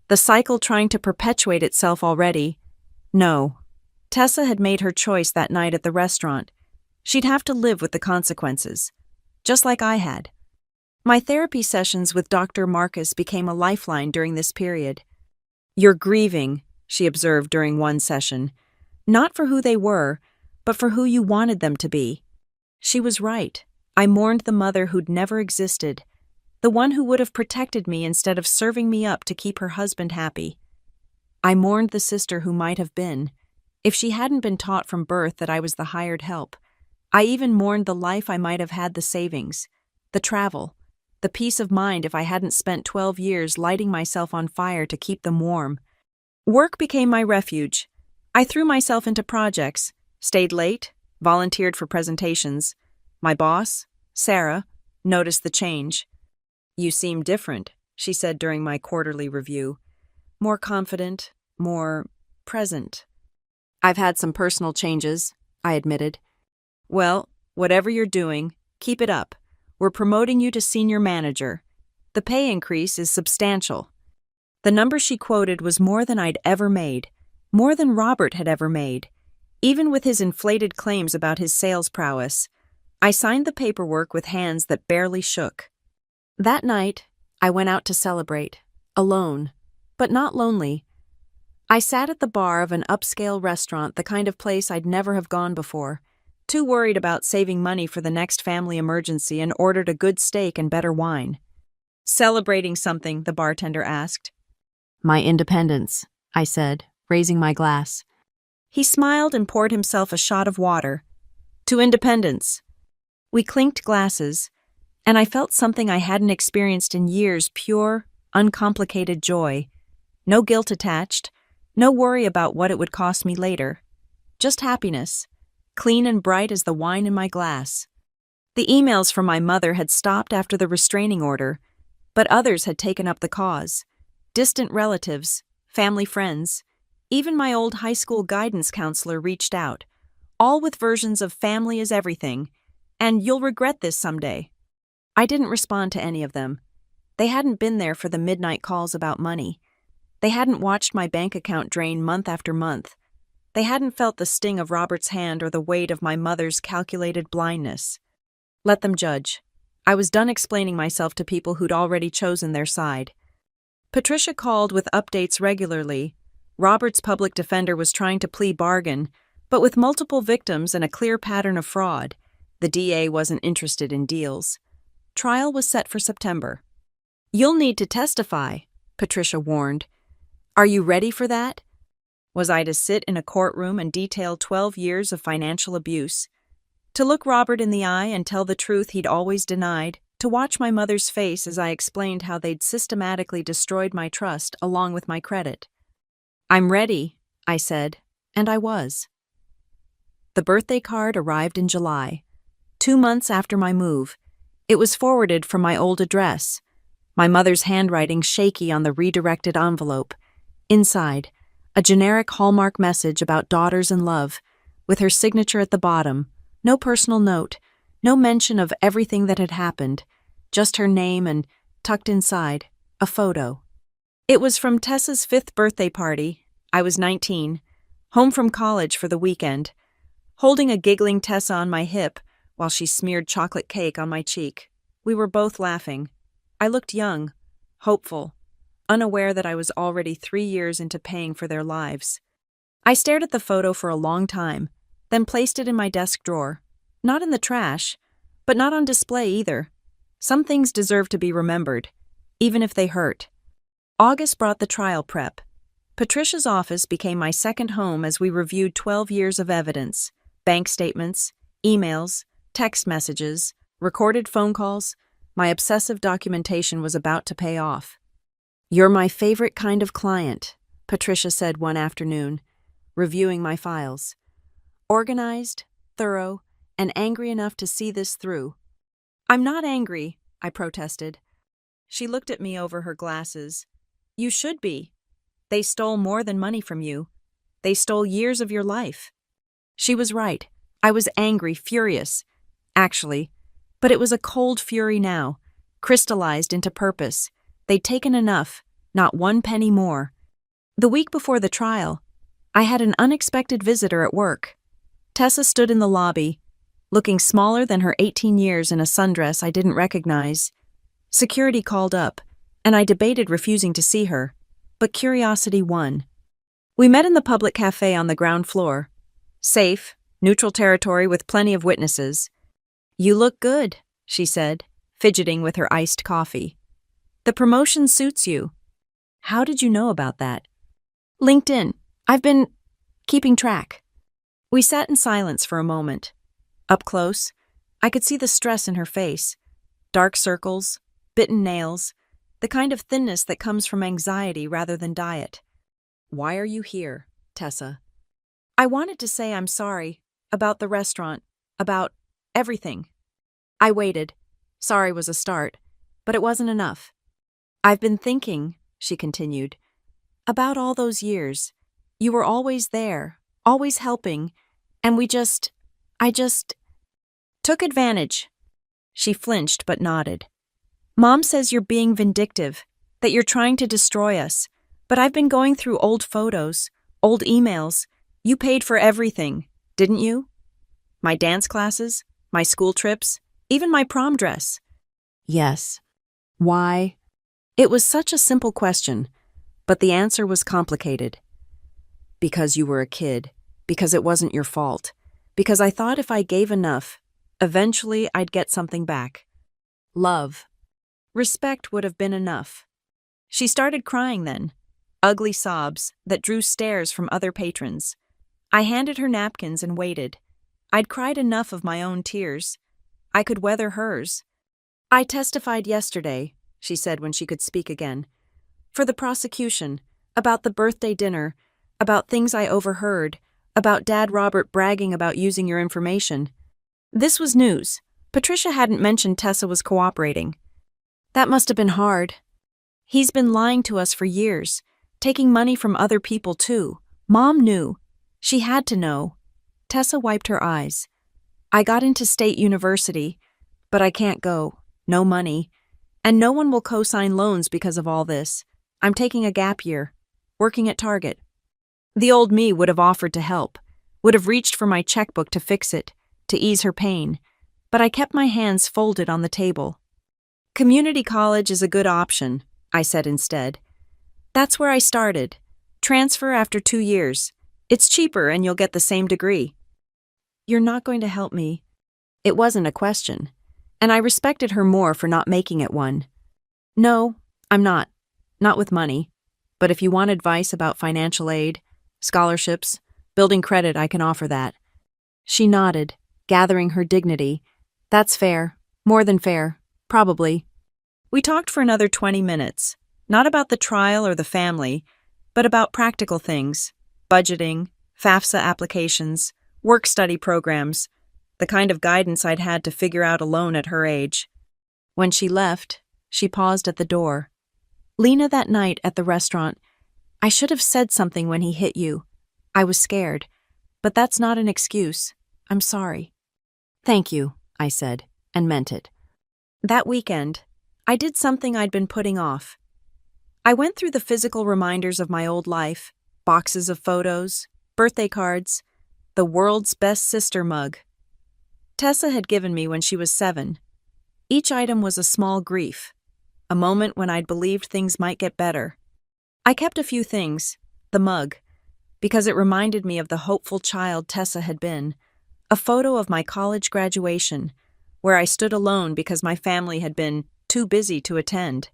The cycle trying to perpetuate itself already. No. Tessa had made her choice that night at the restaurant. She'd have to live with the consequences, just like I had. My therapy sessions with Dr. Marcus became a lifeline during this period. "You're grieving," she observed during one session, "not for who they were, but for who you wanted them to be." She was right. I mourned the mother who'd never existed, the one who would have protected me instead of serving me up to keep her husband happy. I mourned the sister who might have been, if she hadn't been taught from birth that I was the hired help. I even mourned the life I might have had, the savings, the travel, the peace of mind if I hadn't spent 12 years lighting myself on fire to keep them warm. Work became my refuge. I threw myself into projects, stayed late, volunteered for presentations. My boss, Sarah, noticed the change. "You seem different," she said during my quarterly review. "More confident, more present." "I've had some personal changes," I admitted. "Well, whatever you're doing, keep it up. We're promoting you to senior manager. The pay increase is substantial." The number she quoted was more than I'd ever made, more than Robert had ever made. Even with his inflated claims about his sales prowess, I signed the paperwork with hands that barely shook. That night, I went out to celebrate, alone, but not lonely. I sat at the bar of an upscale restaurant, the kind of place I'd never have gone before, too worried about saving money for the next family emergency, and ordered a good steak and better wine. "Celebrating something?" the bartender asked. "My independence," I said, raising my glass. He smiled and poured himself a shot of water. "To independence." We clinked glasses, and I felt something I hadn't experienced in years: pure, uncomplicated joy. No guilt attached, no worry about what it would cost me later. Just happiness, clean and bright as the wine in my glass. The emails from my mother had stopped after the restraining order, but others had taken up the cause. Distant relatives, family friends, even my old high school guidance counselor reached out, all with versions of "family is everything," and "you'll regret this someday." I didn't respond to any of them. They hadn't been there for the midnight calls about money. They hadn't watched my bank account drain month after month. They hadn't felt the sting of Robert's hand or the weight of my mother's calculated blindness. Let them judge. I was done explaining myself to people who'd already chosen their side. Patricia called with updates regularly. Robert's public defender was trying to plea bargain, but with multiple victims and a clear pattern of fraud, the DA wasn't interested in deals. Trial was set for September. "You'll need to testify," Patricia warned. "Are you ready for that?" Was I to sit in a courtroom and detail 12 years of financial abuse? To look Robert in the eye and tell the truth he'd always denied? To watch my mother's face as I explained how they'd systematically destroyed my trust along with my credit? "I'm ready," I said, and I was. The birthday card arrived in July, 2 months after my move. It was forwarded from my old address, my mother's handwriting shaky on the redirected envelope. Inside, a generic Hallmark message about daughters and love, with her signature at the bottom. No personal note, no mention of everything that had happened, just her name and, tucked inside, a photo. It was from Tessa's 5th birthday party. I was 19, home from college for the weekend, holding a giggling Tessa on my hip while she smeared chocolate cake on my cheek. We were both laughing. I looked young, hopeful, unaware that I was already 3 years into paying for their lives. I stared at the photo for a long time, then placed it in my desk drawer. Not in the trash, but not on display either. Some things deserve to be remembered, even if they hurt. August brought the trial prep. Patricia's office became my second home as we reviewed 12 years of evidence, bank statements, emails, text messages, recorded phone calls. My obsessive documentation was about to pay off. "You're my favorite kind of client," Patricia said one afternoon, reviewing my files. "Organized, thorough, and angry enough to see this through." "I'm not angry," I protested. She looked at me over her glasses. "You should be. They stole more than money from you. They stole years of your life." She was right. I was angry, furious, actually, but it was a cold fury now, crystallized into purpose. They'd taken enough, not 1 penny more. The week before the trial, I had an unexpected visitor at work. Tessa stood in the lobby, looking smaller than her 18 years in a sundress I didn't recognize. Security called up, and I debated refusing to see her, but curiosity won. We met in the public cafe on the ground floor. Safe, neutral territory with plenty of witnesses. "You look good," she said, fidgeting with her iced coffee. The promotion suits you. How did you know about that? LinkedIn. I've been keeping track. We sat in silence for a moment. Up close, I could see the stress in her face. Dark circles, bitten nails, the kind of thinness that comes from anxiety rather than diet. Why are you here, Tessa? I wanted to say I'm sorry, about the restaurant, about everything. I waited. Sorry was a start, but it wasn't enough. I've been thinking, she continued, about all those years. You were always there, always helping, and I just took advantage. She flinched but nodded. Mom says you're being vindictive, that you're trying to destroy us, but I've been going through old photos, old emails. You paid for everything, didn't you? My dance classes, my school trips, even my prom dress. Yes. Why? It was such a simple question, but the answer was complicated. Because you were a kid, because it wasn't your fault, because I thought if I gave enough, eventually I'd get something back. Love. Respect would have been enough. She started crying then, ugly sobs that drew stares from other patrons. I handed her napkins and waited. I'd cried enough of my own tears. I could weather hers. I testified yesterday, she said when she could speak again, for the prosecution, about the birthday dinner, about things I overheard, about Dad Robert bragging about using your information. This was news. Patricia hadn't mentioned Tessa was cooperating. That must have been hard. He's been lying to us for years, taking money from other people too. Mom knew. She had to know. Tessa wiped her eyes. I got into state university, but I can't go. No money. And no one will co-sign loans because of all this. I'm taking a gap year, working at Target. The old me would have offered to help, would have reached for my checkbook to fix it, to ease her pain, but I kept my hands folded on the table. Community college is a good option, I said instead. That's where I started. Transfer after 2 years. It's cheaper and you'll get the same degree. You're not going to help me. It wasn't a question, and I respected her more for not making it one. No, I'm not. Not with money. But if you want advice about financial aid, scholarships, building credit, I can offer that. She nodded, gathering her dignity. That's fair. More than fair. Probably. We talked for another 20 minutes, not about the trial or the family, but about practical things, budgeting, FAFSA applications, work-study programs, the kind of guidance I'd had to figure out alone at her age. When she left, she paused at the door. Lena, that night at the restaurant, I should have said something when he hit you. I was scared, but that's not an excuse. I'm sorry. Thank you, I said, and meant it. That weekend, I did something I'd been putting off. I went through the physical reminders of my old life, boxes of photos, birthday cards, the world's best sister mug. Tessa had given me when she was 7. Each item was a small grief, a moment when I'd believed things might get better. I kept a few things, the mug, because it reminded me of the hopeful child Tessa had been, a photo of my college graduation, where I stood alone because my family had been too busy to attend,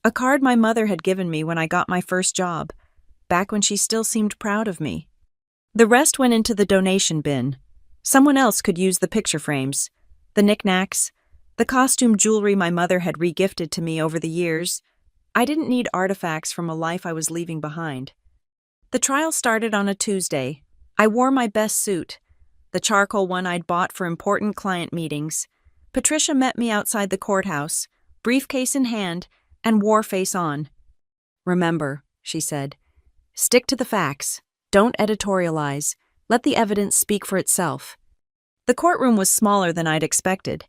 a card my mother had given me when I got my first job, back when she still seemed proud of me. The rest went into the donation bin. Someone else could use the picture frames, the knickknacks, the costume jewelry my mother had re-gifted to me over the years. I didn't need artifacts from a life I was leaving behind. The trial started on a Tuesday. I wore my best suit, the charcoal one I'd bought for important client meetings. Patricia met me outside the courthouse, briefcase in hand, and war face on. Remember, she said, stick to the facts. Don't editorialize. Let the evidence speak for itself. The courtroom was smaller than I'd expected.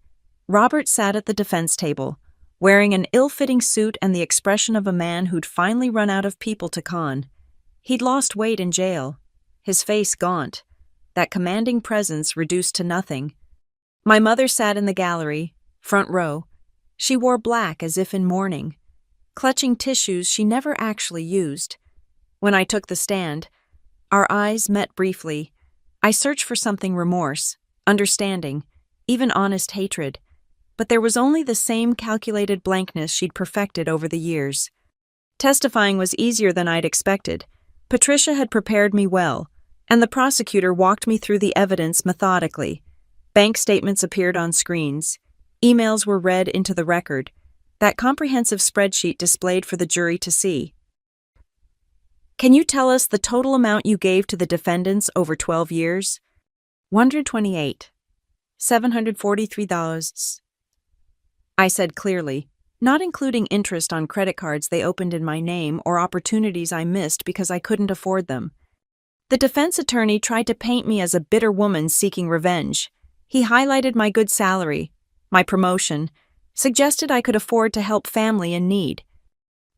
Robert sat at the defense table, wearing an ill-fitting suit and the expression of a man who'd finally run out of people to con. He'd lost weight in jail, his face gaunt, that commanding presence reduced to nothing. My mother sat in the gallery, front row. She wore black as if in mourning, clutching tissues she never actually used. When I took the stand, our eyes met briefly. I searched for something: remorse, understanding, even honest hatred. but there was only the same calculated blankness she'd perfected over the years. Testifying was easier than I'd expected. Patricia had prepared me well, and the prosecutor walked me through the evidence methodically. Bank statements appeared on screens. Emails were read into the record. That comprehensive spreadsheet displayed for the jury to see. Can you tell us the total amount you gave to the defendants over 12 years? $128. $743. I said clearly, not including interest on credit cards they opened in my name or opportunities I missed because I couldn't afford them. The defense attorney tried to paint me as a bitter woman seeking revenge. He highlighted my good salary, my promotion, suggested I could afford to help family in need.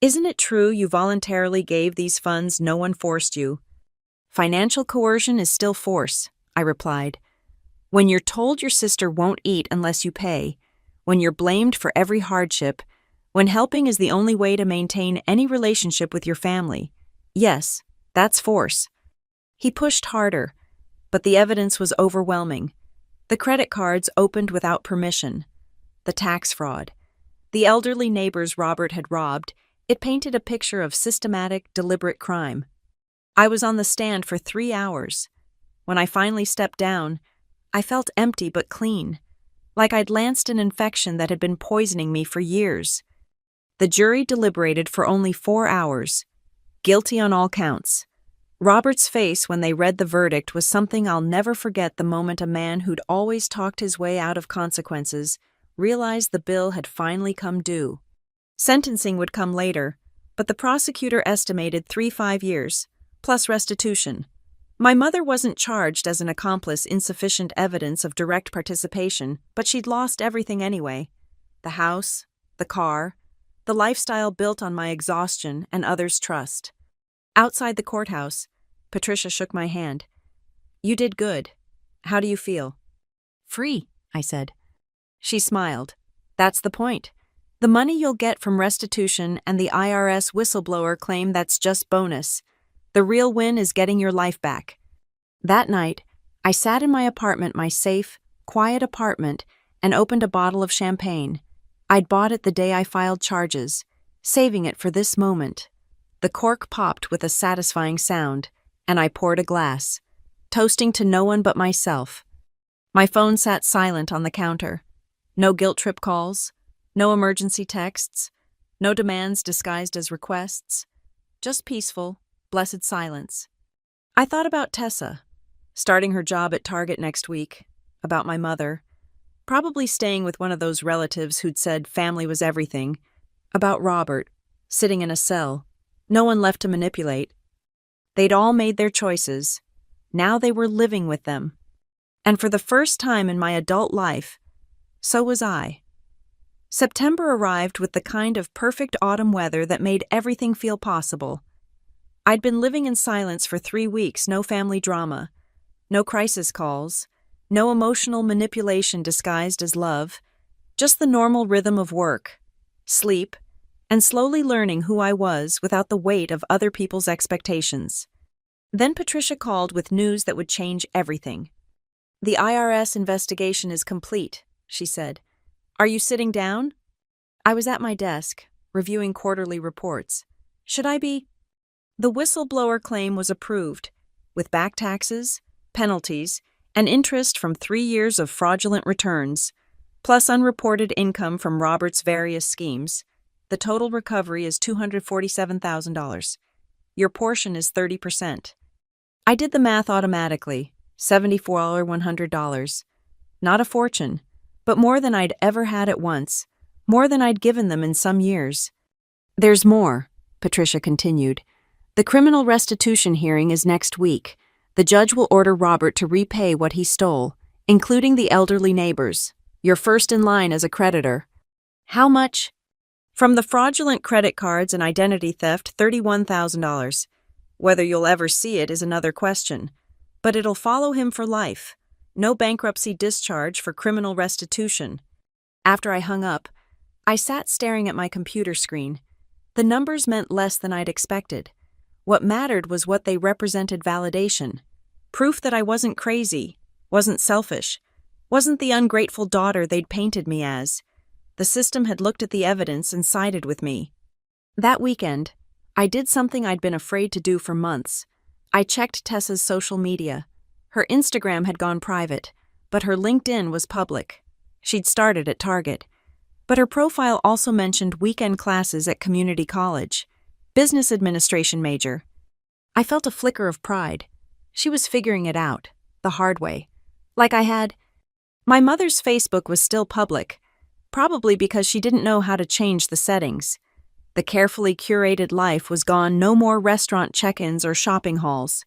Isn't it true you voluntarily gave these funds, no one forced you? Financial coercion is still force, I replied. When you're told your sister won't eat unless you pay, when you're blamed for every hardship, when helping is the only way to maintain any relationship with your family. Yes, that's force. He pushed harder, but the evidence was overwhelming. The credit cards opened without permission. The tax fraud. The elderly neighbors Robert had robbed. It painted a picture of systematic, deliberate crime. I was on the stand for 3 hours. When I finally stepped down, I felt empty but clean, like I'd lanced an infection that had been poisoning me for years. The jury deliberated for only 4 hours. Guilty on all counts. Robert's face when they read the verdict was something I'll never forget. The moment a man who'd always talked his way out of consequences realized the bill had finally come due. Sentencing would come later, but the prosecutor estimated 5 years, plus restitution. My mother wasn't charged as an accomplice, insufficient evidence of direct participation, but she'd lost everything anyway. The house, the car, the lifestyle built on my exhaustion and others' trust. Outside the courthouse, Patricia shook my hand. You did good. How do you feel? Free, I said. She smiled. That's the point. The money you'll get from restitution and the IRS whistleblower claim, that's just bonus. The real win is getting your life back. That night, I sat in my apartment, my safe, quiet apartment, and opened a bottle of champagne. I'd bought it the day I filed charges, saving it for this moment. The cork popped with a satisfying sound, and I poured a glass, toasting to no one but myself. My phone sat silent on the counter. No guilt trip calls, no emergency texts, no demands disguised as requests. Just peaceful, blessed silence. I thought about Tessa, starting her job at Target next week, about my mother, probably staying with one of those relatives who'd said family was everything, about Robert, sitting in a cell, no one left to manipulate. They'd all made their choices. Now they were living with them. And for the first time in my adult life, so was I. September arrived with the kind of perfect autumn weather that made everything feel possible. I'd been living in silence for 3 weeks, no family drama, no crisis calls, no emotional manipulation disguised as love, just the normal rhythm of work, sleep, and slowly learning who I was without the weight of other people's expectations. Then Patricia called with news that would change everything. The IRS investigation is complete, she said. Are you sitting down? I was at my desk, reviewing quarterly reports. Should I be? The whistleblower claim was approved, with back taxes, penalties, and interest from 3 years of fraudulent returns, plus unreported income from Robert's various schemes. The total recovery is $247,000. Your portion is 30%. I did the math automatically, $74,100. Not a fortune, but more than I'd ever had at once, more than I'd given them in some years. There's more, Patricia continued. The criminal restitution hearing is next week. The judge will order Robert to repay what he stole, including the elderly neighbors. You're first in line as a creditor. How much? From the fraudulent credit cards and identity theft, $31,000. Whether you'll ever see it is another question. But it'll follow him for life. No bankruptcy discharge for criminal restitution. After I hung up, I sat staring at my computer screen. The numbers meant less than I'd expected. What mattered was what they represented: validation. Proof that I wasn't crazy, wasn't selfish, wasn't the ungrateful daughter they'd painted me as. The system had looked at the evidence and sided with me. That weekend, I did something I'd been afraid to do for months. I checked Tessa's social media. Her Instagram had gone private, but her LinkedIn was public. She'd started at Target. But her profile also mentioned weekend classes at community college. Business administration major. I felt a flicker of pride. She was figuring it out, the hard way. Like I had. My mother's Facebook was still public, probably because she didn't know how to change the settings. The carefully curated life was gone, no more restaurant check-ins or shopping halls.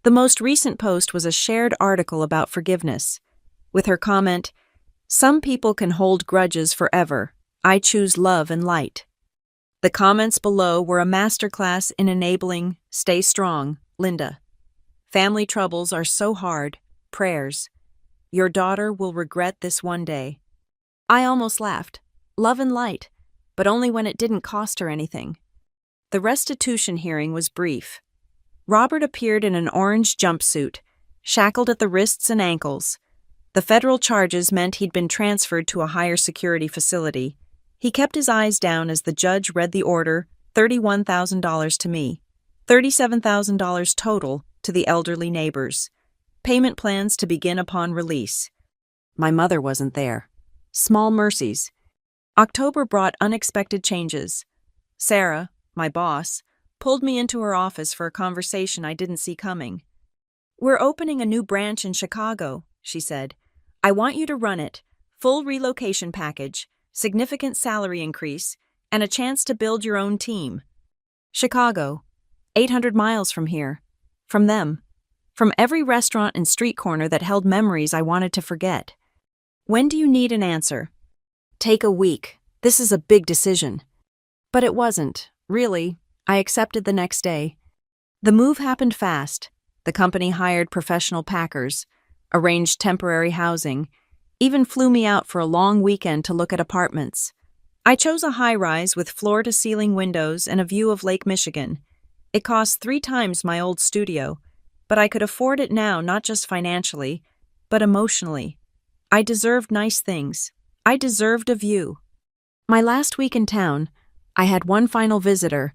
The most recent post was a shared article about forgiveness, with her comment, "Some people can hold grudges forever. I choose love and light." The comments below were a masterclass in enabling, "Stay strong, Linda. Family troubles are so hard. Prayers. Your daughter will regret this one day." I almost laughed. Love and light, but only when it didn't cost her anything. The restitution hearing was brief. Robert appeared in an orange jumpsuit, shackled at the wrists and ankles. The federal charges meant he'd been transferred to a higher security facility. He kept his eyes down as the judge read the order, $31,000 to me, $37,000 total to the elderly neighbors. Payment plans to begin upon release. My mother wasn't there. Small mercies. October brought unexpected changes. Sarah, my boss, pulled me into her office for a conversation I didn't see coming. "We're opening a new branch in Chicago," she said. "I want you to run it. Full relocation package, significant salary increase, and a chance to build your own team." Chicago, 800 miles from here. From them. From every restaurant and street corner that held memories I wanted to forget. "When do you need an answer?" "Take a week. This is a big decision." But it wasn't, really. I accepted the next day. The move happened fast. The company hired professional packers, arranged temporary housing, even flew me out for a long weekend to look at apartments. I chose a high-rise with floor-to-ceiling windows and a view of Lake Michigan. It cost 3 times my old studio, but I could afford it now, not just financially, but emotionally. I deserved nice things. I deserved a view. My last week in town, I had one final visitor.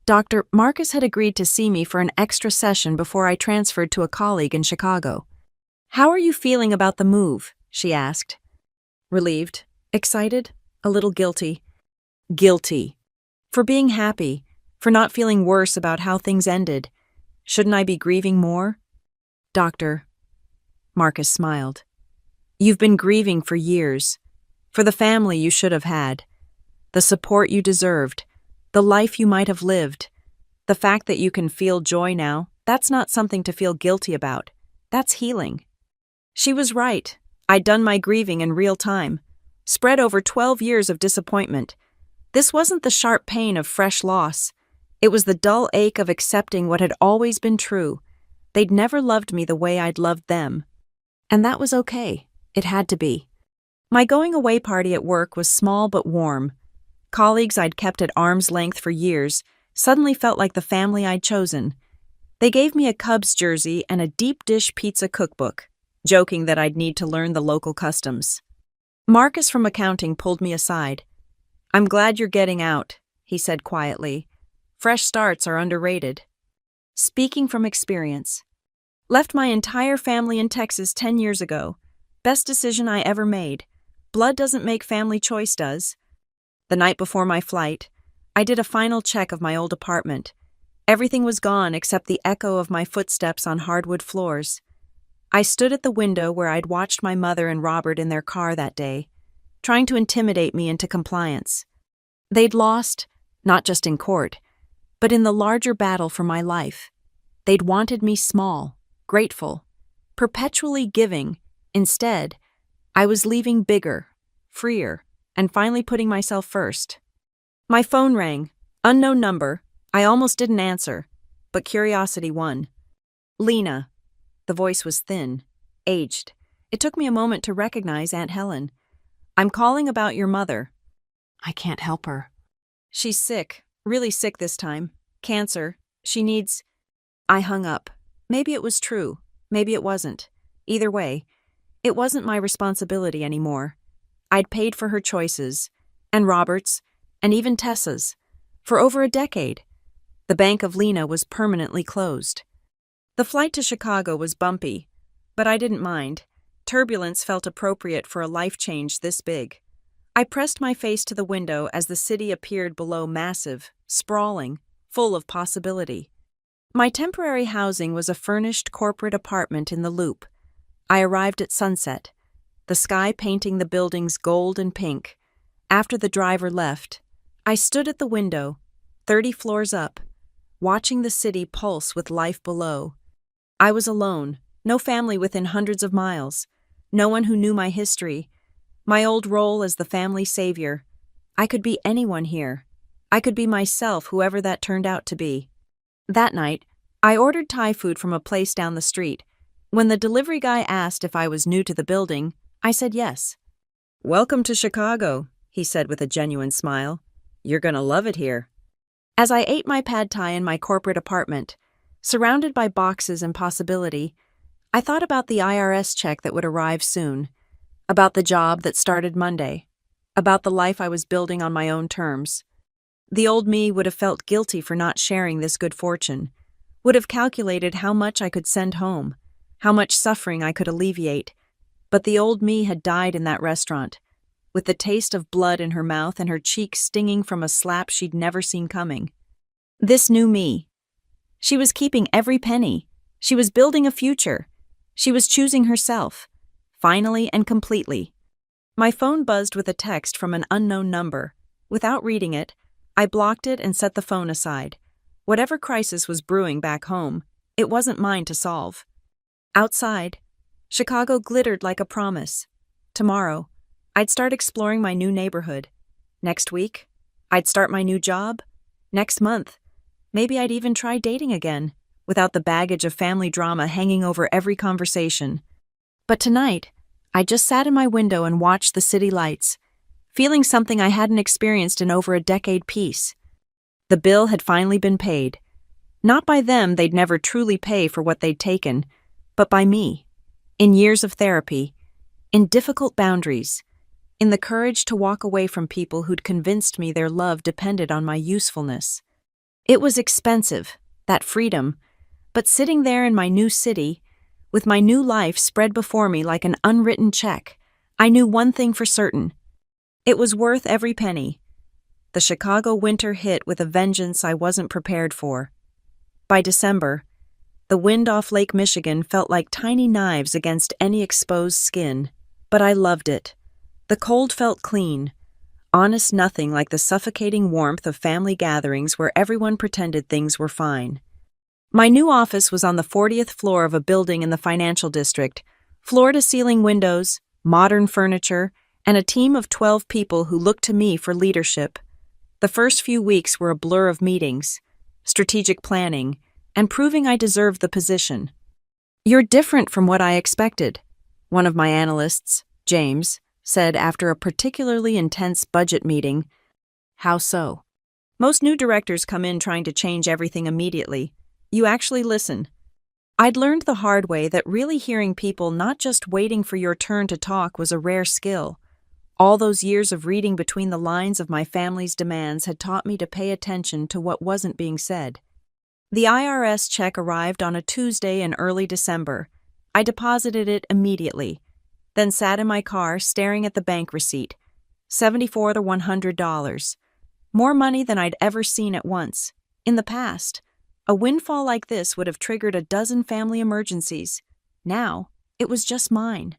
Dr. Marcus had agreed to see me for an extra session before I transferred to a colleague in Chicago. "How are you feeling about the move?" she asked. Relieved, excited, a little guilty. Guilty. For being happy, for not feeling worse about how things ended. Shouldn't I be grieving more? "Doctor," Marcus smiled, "you've been grieving for years. For the family you should have had. The support you deserved. The life you might have lived. The fact that you can feel joy now, that's not something to feel guilty about. That's healing." She was right. I'd done my grieving in real time. Spread over 12 years of disappointment. This wasn't the sharp pain of fresh loss. It was the dull ache of accepting what had always been true. They'd never loved me the way I'd loved them. And that was okay. It had to be. My going-away party at work was small but warm. Colleagues I'd kept at arm's length for years suddenly felt like the family I'd chosen. They gave me a Cubs jersey and a deep-dish pizza cookbook, joking that I'd need to learn the local customs. Marcus from accounting pulled me aside. "I'm glad you're getting out," he said quietly. "Fresh starts are underrated." Speaking from experience. Left my entire family in Texas 10 years ago. Best decision I ever made. Blood doesn't make family choice, does? The night before my flight, I did a final check of my old apartment. Everything was gone except the echo of my footsteps on hardwood floors. I stood at the window where I'd watched my mother and Robert in their car that day, trying to intimidate me into compliance. They'd lost, not just in court, but in the larger battle for my life. They'd wanted me small, grateful, perpetually giving. Instead, I was leaving bigger, freer, and finally putting myself first. My phone rang. Unknown number. I almost didn't answer, but curiosity won. "Lena." The voice was thin, aged. It took me a moment to recognize Aunt Helen. "I'm calling about your mother." "I can't help her." "She's sick, really sick this time. Cancer. She needs—" I hung up. Maybe it was true. Maybe it wasn't. Either way, it wasn't my responsibility anymore. I'd paid for her choices. and Robert's, and even Tessa's. For over a decade, the Bank of Lena was permanently closed. The flight to Chicago was bumpy, but I didn't mind. Turbulence felt appropriate for a life change this big. I pressed my face to the window as the city appeared below, massive, sprawling, full of possibility. My temporary housing was a furnished corporate apartment in the Loop. I arrived at sunset, the sky painting the buildings gold and pink. After the driver left, I stood at the window, 30 floors up, watching the city pulse with life below. I was alone, no family within hundreds of miles, no one who knew my history, my old role as the family savior. I could be anyone here. I could be myself, whoever that turned out to be. That night, I ordered Thai food from a place down the street. When the delivery guy asked if I was new to the building, I said yes. "Welcome to Chicago," he said with a genuine smile. "You're gonna love it here." As I ate my pad thai in my corporate apartment, surrounded by boxes and possibility, I thought about the IRS check that would arrive soon, about the job that started Monday, about the life I was building on my own terms. The old me would have felt guilty for not sharing this good fortune, would have calculated how much I could send home, how much suffering I could alleviate. But the old me had died in that restaurant, with the taste of blood in her mouth and her cheeks stinging from a slap she'd never seen coming. This new me. She was keeping every penny. She was building a future. She was choosing herself, finally and completely. My phone buzzed with a text from an unknown number. Without reading it, I blocked it and set the phone aside. Whatever crisis was brewing back home, it wasn't mine to solve. Outside, Chicago glittered like a promise. Tomorrow, I'd start exploring my new neighborhood. Next week, I'd start my new job. Next month, maybe I'd even try dating again, without the baggage of family drama hanging over every conversation. But tonight, I just sat in my window and watched the city lights, feeling something I hadn't experienced in over a decade. Peace. The bill had finally been paid. Not by them, they'd never truly pay for what they'd taken, but by me. In years of therapy, in difficult boundaries, in the courage to walk away from people who'd convinced me their love depended on my usefulness. It was expensive, that freedom, but sitting there in my new city, with my new life spread before me like an unwritten check, I knew one thing for certain. It was worth every penny. The Chicago winter hit with a vengeance I wasn't prepared for. By December, the wind off Lake Michigan felt like tiny knives against any exposed skin, but I loved it. The cold felt clean, honest, nothing like the suffocating warmth of family gatherings where everyone pretended things were fine. My new office was on the 40th floor of a building in the financial district, floor-to-ceiling windows, modern furniture, and a team of 12 people who looked to me for leadership. The first few weeks were a blur of meetings, strategic planning, and proving I deserved the position. "You're different from what I expected," one of my analysts, James, said after a particularly intense budget meeting. "How so?" "Most new directors come in trying to change everything immediately. You actually listen." I'd learned the hard way that really hearing people, not just waiting for your turn to talk, was a rare skill. All those years of reading between the lines of my family's demands had taught me to pay attention to what wasn't being said. The IRS check arrived on a Tuesday in early December. I deposited it immediately, then sat in my car staring at the bank receipt. $74 to $100. More money than I'd ever seen at once. In the past, a windfall like this would have triggered a dozen family emergencies. Now, it was just mine.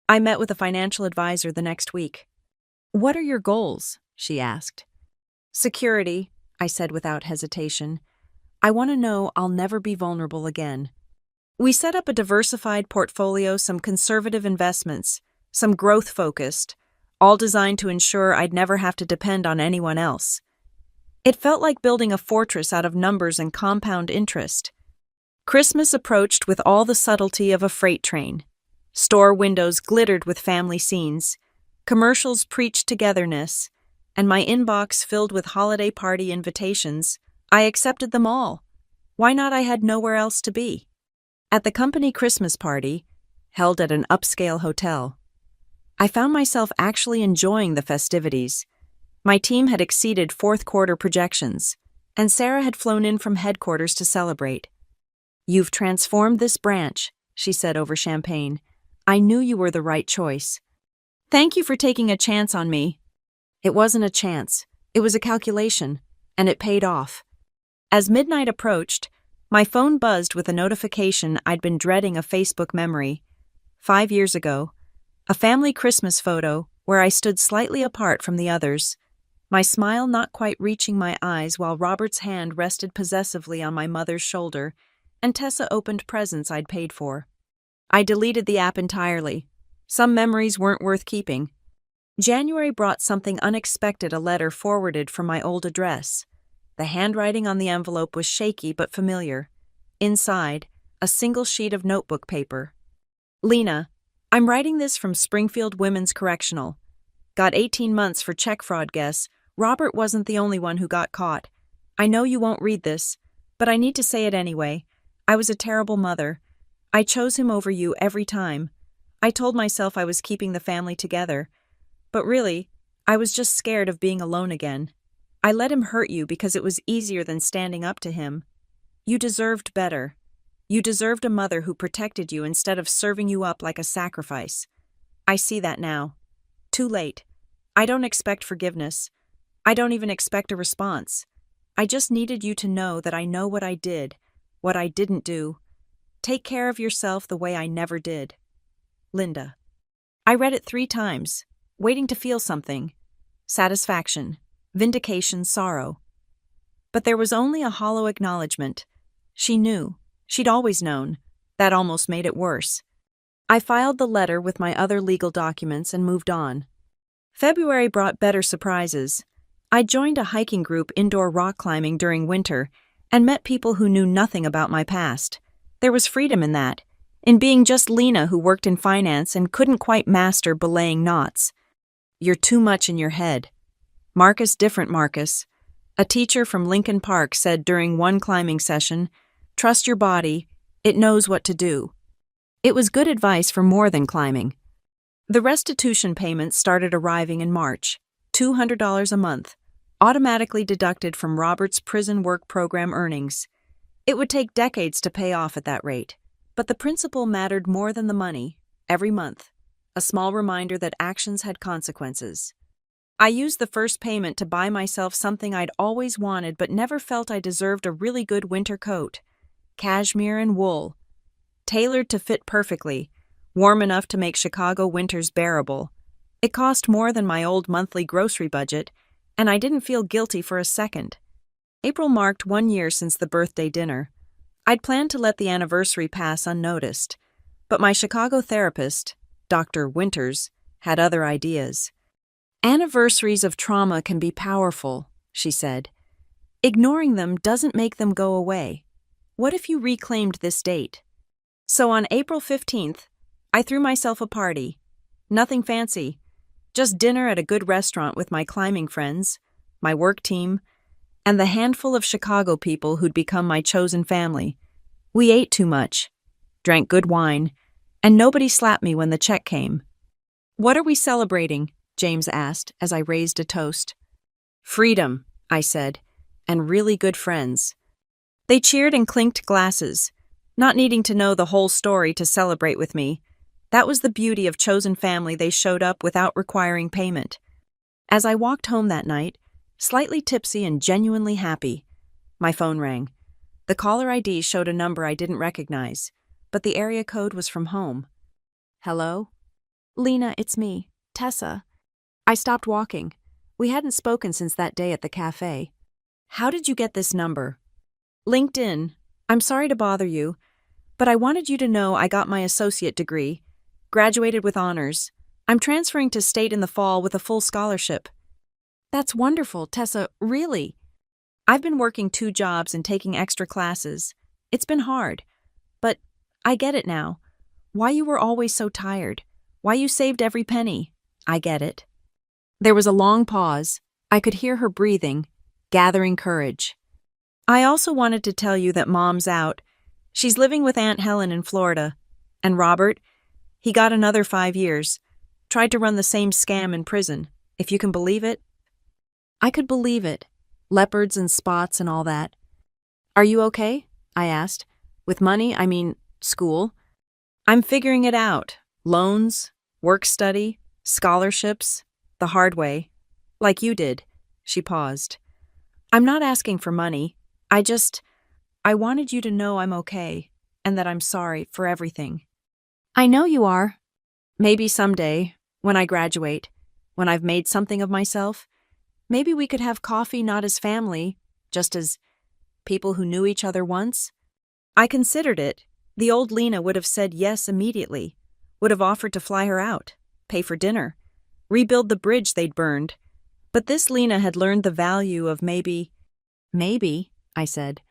I met with a financial advisor the next week. "What are your goals?" she asked. "Security," I said without hesitation. "I want to know I'll never be vulnerable again." We set up a diversified portfolio, some conservative investments, some growth-focused, all designed to ensure I'd never have to depend on anyone else. It felt like building a fortress out of numbers and compound interest. Christmas approached with all the subtlety of a freight train. Store windows glittered with family scenes, commercials preached togetherness, and my inbox filled with holiday party invitations. I accepted them all. Why not? I had nowhere else to be. At the company Christmas party, held at an upscale hotel, I found myself actually enjoying the festivities. My team had exceeded fourth quarter projections, and Sarah had flown in from headquarters to celebrate. "You've transformed this branch," she said over champagne. "I knew you were the right choice. Thank you for taking a chance on me." It wasn't a chance, it was a calculation, and it paid off. As midnight approached, my phone buzzed with a notification I'd been dreading, a Facebook memory. 5 years ago, a family Christmas photo where I stood slightly apart from the others, my smile not quite reaching my eyes while Robert's hand rested possessively on my mother's shoulder and Tessa opened presents I'd paid for. I deleted the app entirely. Some memories weren't worth keeping. January brought something unexpected, a letter forwarded from my old address. The handwriting on the envelope was shaky but familiar. Inside, a single sheet of notebook paper. "Lena, I'm writing this from Springfield Women's Correctional. Got 18 months for check fraud guess. Robert wasn't the only one who got caught. I know you won't read this, but I need to say it anyway. I was a terrible mother. I chose him over you every time. I told myself I was keeping the family together. But really, I was just scared of being alone again. I let him hurt you because it was easier than standing up to him. You deserved better. You deserved a mother who protected you instead of serving you up like a sacrifice. I see that now. Too late. I don't expect forgiveness. I don't even expect a response. I just needed you to know that I know what I did, what I didn't do. Take care of yourself the way I never did. Linda." I read it 3 times, waiting to feel something. Satisfaction, vindication, sorrow. But there was only a hollow acknowledgement. She knew. She'd always known. That almost made it worse. I filed the letter with my other legal documents and moved on. February brought better surprises. I joined a hiking group indoor rock climbing during winter and met people who knew nothing about my past. There was freedom in that, in being just Lena who worked in finance and couldn't quite master belaying knots. "You're too much in your head." Marcus, different Marcus. A teacher from Lincoln Park said during one climbing session, "Trust your body, it knows what to do." It was good advice for more than climbing. The restitution payments started arriving in March, $200 a month, automatically deducted from Robert's prison work program earnings. It would take decades to pay off at that rate, but the principle mattered more than the money. Every month, a small reminder that actions had consequences. I used the first payment to buy myself something I'd always wanted but never felt I deserved: a really good winter coat. Cashmere and wool. Tailored to fit perfectly, warm enough to make Chicago winters bearable. It cost more than my old monthly grocery budget, and I didn't feel guilty for a second. April marked 1 year since the birthday dinner. I'd planned to let the anniversary pass unnoticed, but my Chicago therapist, Dr. Winters, had other ideas. "Anniversaries of trauma can be powerful," she said. "Ignoring them doesn't make them go away. What if you reclaimed this date?" So on April 15th, I threw myself a party. Nothing fancy, just dinner at a good restaurant with my climbing friends, my work team, and the handful of Chicago people who'd become my chosen family. We ate too much, drank good wine, and nobody slapped me when the check came. "What are we celebrating?" James asked as I raised a toast. "Freedom," I said, "and really good friends." They cheered and clinked glasses, not needing to know the whole story to celebrate with me. That was the beauty of chosen family. They showed up without requiring payment. As I walked home that night, slightly tipsy and genuinely happy, my phone rang. The caller ID showed a number I didn't recognize, but the area code was from home. "Hello?" "Lena, it's me, Tessa." I stopped walking. We hadn't spoken since that day at the cafe. "How did you get this number?" "LinkedIn. I'm sorry to bother you, but I wanted you to know I got my associate degree, graduated with honors. I'm transferring to state in the fall with a full scholarship." "That's wonderful, Tessa, really." "I've been working 2 jobs and taking extra classes. It's been hard, but I get it now. Why you were always so tired, why you saved every penny. I get it." There was a long pause. I could hear her breathing, gathering courage. "I also wanted to tell you that Mom's out. She's living with Aunt Helen in Florida. And Robert, he got another 5 years. Tried to run the same scam in prison, if you can believe it." I could believe it. Leopards and spots and all that. Are you okay? I asked. With money, I mean, school. I'm figuring it out. Loans, work study, scholarships, the hard way. Like you did. She paused. I'm not asking for money. I wanted you to know I'm okay, and that I'm sorry for everything. I know you are. Maybe someday, when I graduate, when I've made something of myself, maybe we could have coffee not as family, just as people who knew each other once. I considered it. The old Lena would have said yes immediately, would have offered to fly her out, pay for dinner, rebuild the bridge they'd burned. But this Lena had learned the value of maybe. Maybe, I said.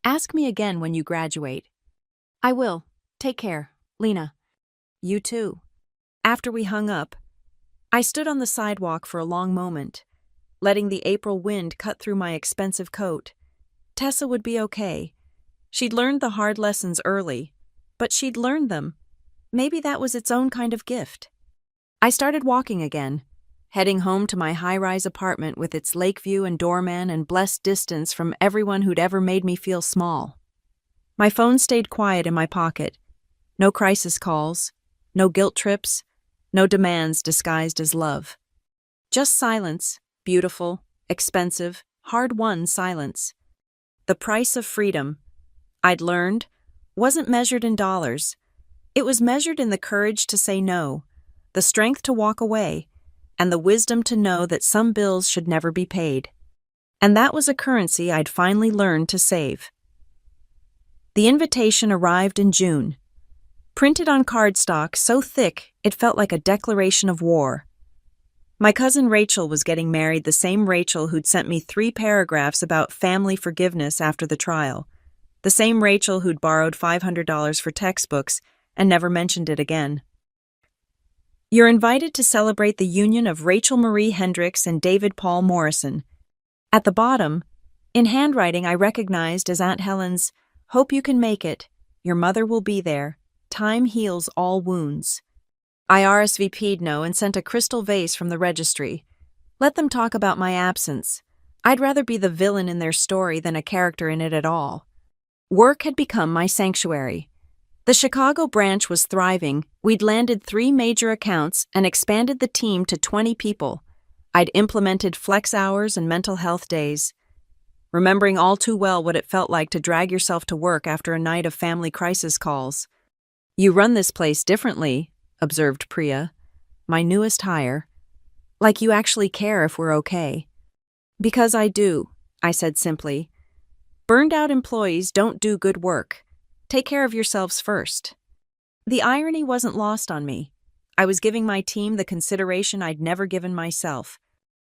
Ask me again when you graduate. I will. Take care, Lena. You too. After we hung up, I stood on the sidewalk for a long moment, letting the April wind cut through my expensive coat. Tessa would be okay. She'd learned the hard lessons early, but she'd learned them. Maybe that was its own kind of gift. I started walking again, heading home to my high-rise apartment with its lake view and doorman and blessed distance from everyone who'd ever made me feel small. My phone stayed quiet in my pocket. No crisis calls, no guilt trips, no demands disguised as love. Just silence, beautiful, expensive, hard-won silence. The price of freedom, I'd learned, wasn't measured in dollars. It was measured in the courage to say no, the strength to walk away, and the wisdom to know that some bills should never be paid. And that was a currency I'd finally learned to save. The invitation arrived in June, printed on cardstock so thick it felt like a declaration of war. My cousin Rachel was getting married, the same Rachel who'd sent me 3 paragraphs about family forgiveness after the trial, the same Rachel who'd borrowed $500 for textbooks and never mentioned it again. You're invited to celebrate the union of Rachel Marie Hendricks and David Paul Morrison. At the bottom, in handwriting I recognized as Aunt Helen's, "Hope you can make it. Your mother will be there. Time heals all wounds." I RSVP'd no and sent a crystal vase from the registry. Let them talk about my absence. I'd rather be the villain in their story than a character in it at all. Work had become my sanctuary. The Chicago branch was thriving. We'd landed 3 major accounts and expanded the team to 20 people. I'd implemented flex hours and mental health days, remembering all too well what it felt like to drag yourself to work after a night of family crisis calls. You run this place differently, observed Priya, my newest hire. Like you actually care if we're okay. Because I do, I said simply. Burned-out employees don't do good work. Take care of yourselves first. The irony wasn't lost on me. I was giving my team the consideration I'd never given myself.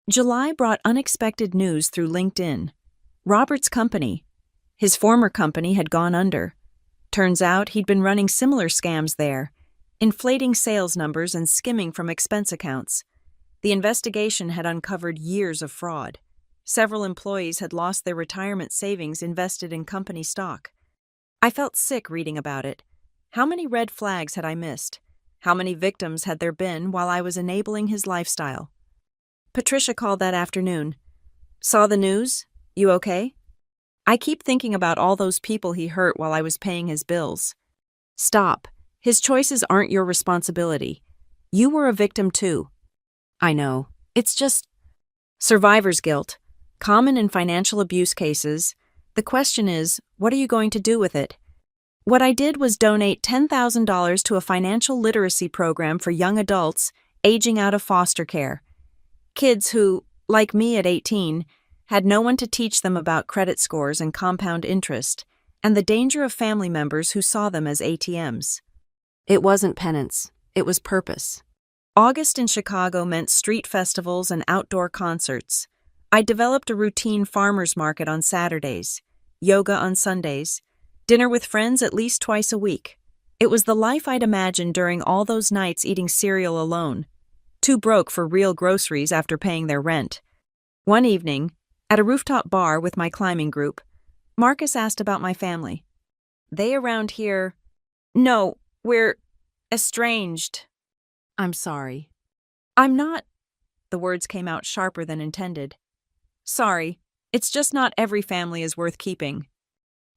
July brought unexpected news through LinkedIn. Robert's company. His former company had gone under. Turns out he'd been running similar scams there, inflating sales numbers and skimming from expense accounts. The investigation had uncovered years of fraud. Several employees had lost their retirement savings invested in company stock. I felt sick reading about it. How many red flags had I missed? How many victims had there been while I was enabling his lifestyle? Patricia called that afternoon. Saw the news? You okay? I keep thinking about all those people he hurt while I was paying his bills. Stop. His choices aren't your responsibility. You were a victim too. I know. It's just survivor's guilt, common in financial abuse cases. The question is, what are you going to do with it? What I did was donate $10,000 to a financial literacy program for young adults aging out of foster care. Kids who, like me at 18, had no one to teach them about credit scores and compound interest, and the danger of family members who saw them as ATMs. It wasn't penance, it was purpose. August in Chicago meant street festivals and outdoor concerts. I developed a routine farmers market on Saturdays, yoga on Sundays, dinner with friends at least twice a week. It was the life I'd imagined during all those nights eating cereal alone, too broke for real groceries after paying their rent. One evening, at a rooftop bar with my climbing group, Marcus asked about my family. They around here? No, we're estranged. I'm sorry. I'm not. The words came out sharper than intended. Sorry, it's just not every family is worth keeping.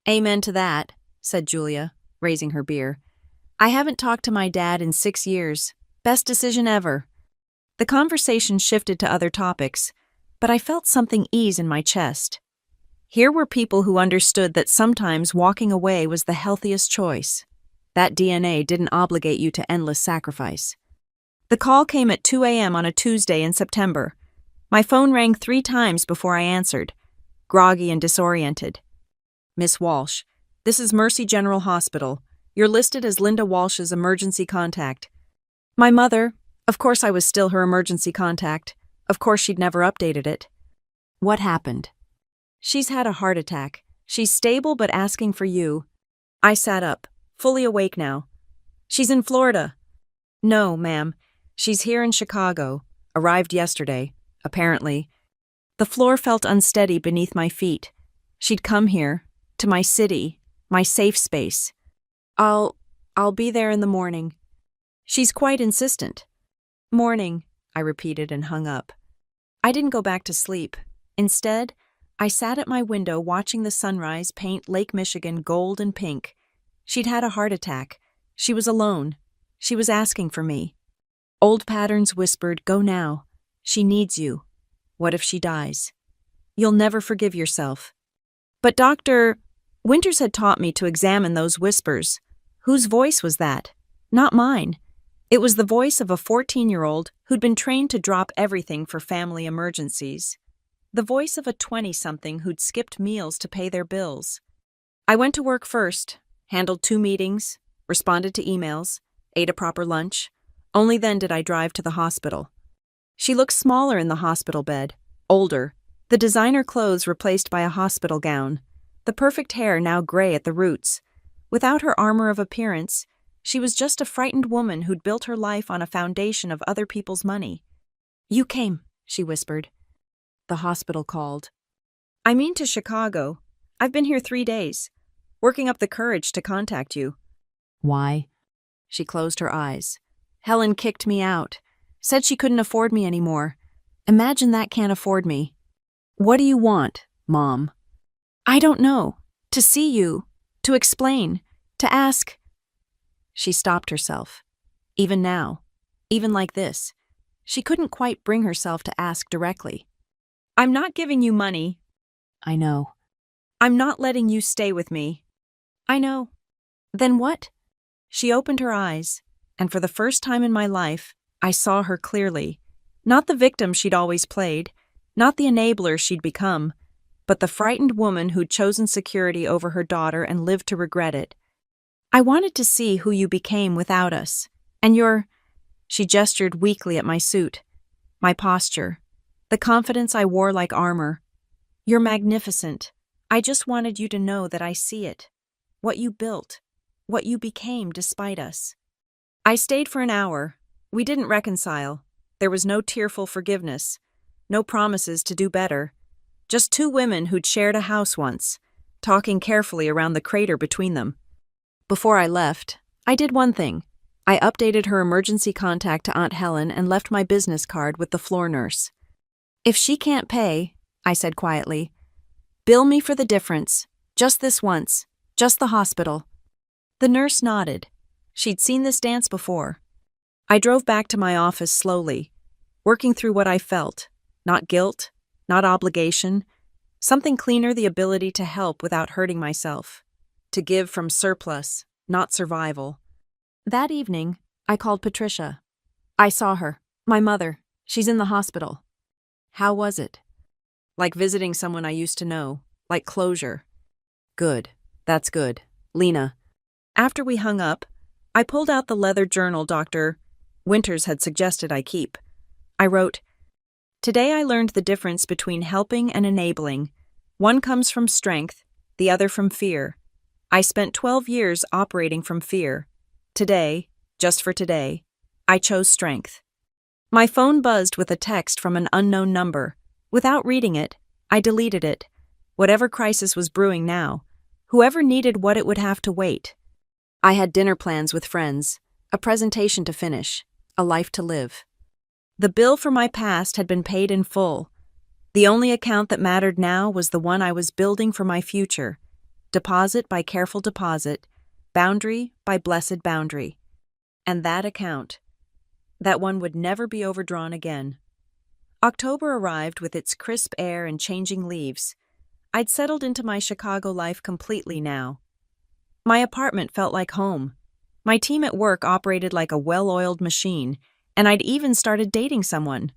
Amen to that, said Julia, raising her beer. I haven't talked to my dad in 6 years. Best decision ever. The conversation shifted to other topics, but I felt something ease in my chest. Here were people who understood that sometimes walking away was the healthiest choice. That DNA didn't obligate you to endless sacrifice. The call came at 2 a.m. on a Tuesday in September. My phone rang 3 times before I answered, groggy and disoriented. Miss Walsh, this is Mercy General Hospital. You're listed as Linda Walsh's emergency contact. My mother, of course I was still her emergency contact. Of course she'd never updated it. What happened? She's had a heart attack. She's stable but asking for you. I sat up, fully awake now. She's in Florida. No, ma'am. She's here in Chicago. Arrived yesterday, apparently. The floor felt unsteady beneath my feet. She'd come here, to my city, my safe space. I'll be there in the morning. She's quite insistent. Morning, I repeated and hung up. I didn't go back to sleep. Instead, I sat at my window watching the sunrise paint Lake Michigan gold and pink. She'd had a heart attack. She was alone. She was asking for me. Old patterns whispered, go now. She needs you. What if she dies? You'll never forgive yourself. But Dr. Winters had taught me to examine those whispers. Whose voice was that? Not mine. It was the voice of a 14-year-old who'd been trained to drop everything for family emergencies. The voice of a 20-something who'd skipped meals to pay their bills. I went to work first, handled 2 meetings, responded to emails, ate a proper lunch. Only then did I drive to the hospital. She looked smaller in the hospital bed, older, the designer clothes replaced by a hospital gown, the perfect hair now gray at the roots. Without her armor of appearance, she was just a frightened woman who'd built her life on a foundation of other people's money. You came, she whispered. The hospital called. I mean to Chicago. I've been here 3 days, working up the courage to contact you. Why? She closed her eyes. Helen kicked me out, said she couldn't afford me anymore. Imagine that can't afford me. What do you want, Mom? I don't know. To see you, to explain, to ask. She stopped herself. Even now, even like this, she couldn't quite bring herself to ask directly. I'm not giving you money. I know. I'm not letting you stay with me. I know. Then what? She opened her eyes, and for the first time in my life, I saw her clearly. Not the victim she'd always played, not the enabler she'd become, but the frightened woman who'd chosen security over her daughter and lived to regret it. I wanted to see who you became without us, and she gestured weakly at my suit, my posture, the confidence I wore like armor. You're magnificent. I just wanted you to know that I see it. What you built, what you became despite us. I stayed for an hour. We didn't reconcile. There was no tearful forgiveness, no promises to do better. Just 2 women who'd shared a house once, talking carefully around the crater between them. Before I left, I did one thing. I updated her emergency contact to Aunt Helen and left my business card with the floor nurse. If she can't pay, I said quietly, bill me for the difference. Just this once. Just the hospital. The nurse nodded. She'd seen this dance before. I drove back to my office slowly, working through what I felt. Not guilt, not obligation. Something cleaner, the ability to help without hurting myself. To give from surplus, not survival. That evening, I called Patricia. I saw her, my mother. She's in the hospital. How was it? Like visiting someone I used to know, like closure. Good, that's good. Lena. After we hung up, I pulled out the leather journal Dr. Winters had suggested I keep. I wrote, Today I learned the difference between helping and enabling. One comes from strength, the other from fear. I spent 12 years operating from fear. Today, just for today, I chose strength. My phone buzzed with a text from an unknown number. Without reading it, I deleted it. Whatever crisis was brewing now, whoever needed what it would have to wait. I had dinner plans with friends, a presentation to finish, a life to live. The bill for my past had been paid in full. The only account that mattered now was the one I was building for my future. Deposit by careful deposit, boundary by blessed boundary. And that account, that one would never be overdrawn again. October arrived with its crisp air and changing leaves. I'd settled into my Chicago life completely now. My apartment felt like home. My team at work operated like a well-oiled machine, and I'd even started dating someone.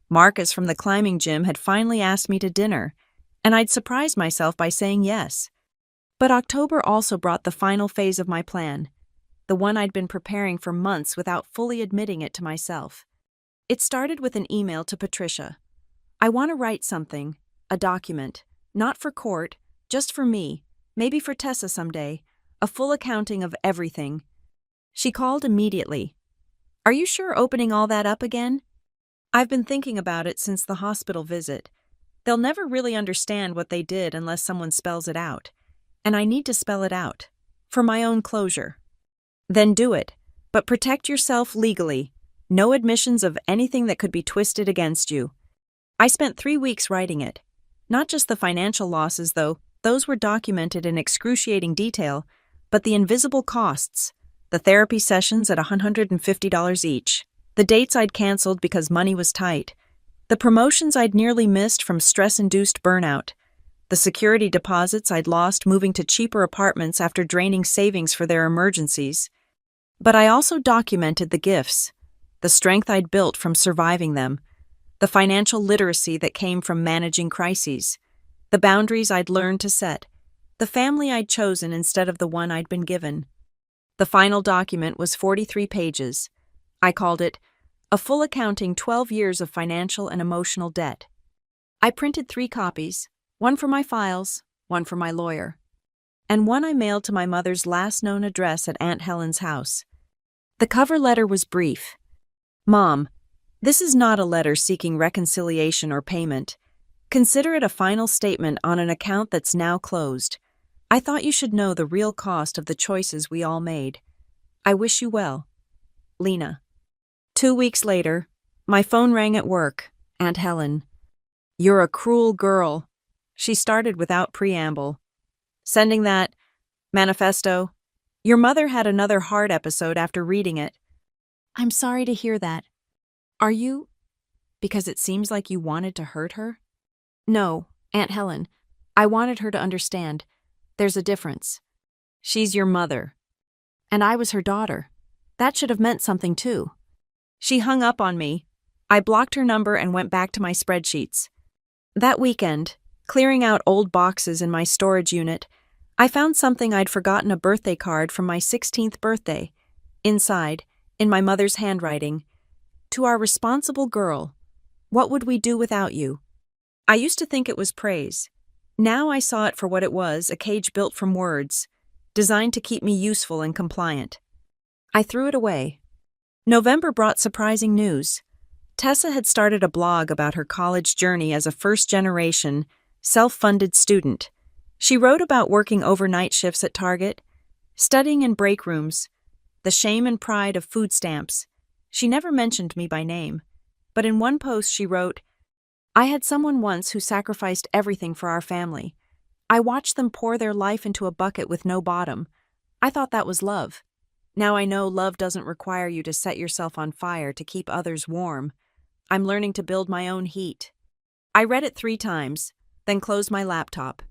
Marcus from the climbing gym had finally asked me to dinner, and I'd surprised myself by saying yes. But October also brought the final phase of my plan, the one I'd been preparing for months without fully admitting it to myself. It started with an email to Patricia. I want to write something, a document, not for court, just for me, maybe for Tessa someday, a full accounting of everything. She called immediately. Are you sure opening all that up again? I've been thinking about it since the hospital visit. They'll never really understand what they did unless someone spells it out. And I need to spell it out. For my own closure. Then do it. But protect yourself legally. No admissions of anything that could be twisted against you. I spent 3 weeks writing it. Not just the financial losses, though. Those were documented in excruciating detail. But the invisible costs. The therapy sessions at $150 each. The dates I'd canceled because money was tight. The promotions I'd nearly missed from stress-induced burnout. The security deposits I'd lost moving to cheaper apartments after draining savings for their emergencies. But I also documented the gifts, the strength I'd built from surviving them, the financial literacy that came from managing crises, the boundaries I'd learned to set, the family I'd chosen instead of the one I'd been given. The final document was 43 pages. I called it, A Full Accounting 12 Years of Financial and Emotional Debt. I printed 3 copies, one for my files, one for my lawyer, and one I mailed to my mother's last known address at Aunt Helen's house. The cover letter was brief. Mom, this is not a letter seeking reconciliation or payment. Consider it a final statement on an account that's now closed. I thought you should know the real cost of the choices we all made. I wish you well. Lena. 2 weeks later, my phone rang at work. Aunt Helen. You're a cruel girl. She started without preamble. Sending that manifesto. Your mother had another hard episode after reading it. I'm sorry to hear that. Are you? Because it seems like you wanted to hurt her? No, Aunt Helen. I wanted her to understand. There's a difference. She's your mother. And I was her daughter. That should have meant something too. She hung up on me. I blocked her number and went back to my spreadsheets. That weekend, clearing out old boxes in my storage unit, I found something I'd forgotten, a birthday card from my 16th birthday. Inside, in my mother's handwriting, to our responsible girl, what would we do without you? I used to think it was praise. Now I saw it for what it was, a cage built from words, designed to keep me useful and compliant. I threw it away. November brought surprising news. Tessa had started a blog about her college journey as a first-generation, self-funded student. She wrote about working overnight shifts at Target, studying in break rooms, the shame and pride of food stamps. She never mentioned me by name, but in one post she wrote, I had someone once who sacrificed everything for our family. I watched them pour their life into a bucket with no bottom. I thought that was love. Now I know love doesn't require you to set yourself on fire to keep others warm. I'm learning to build my own heat. I read it 3 times, then closed my laptop.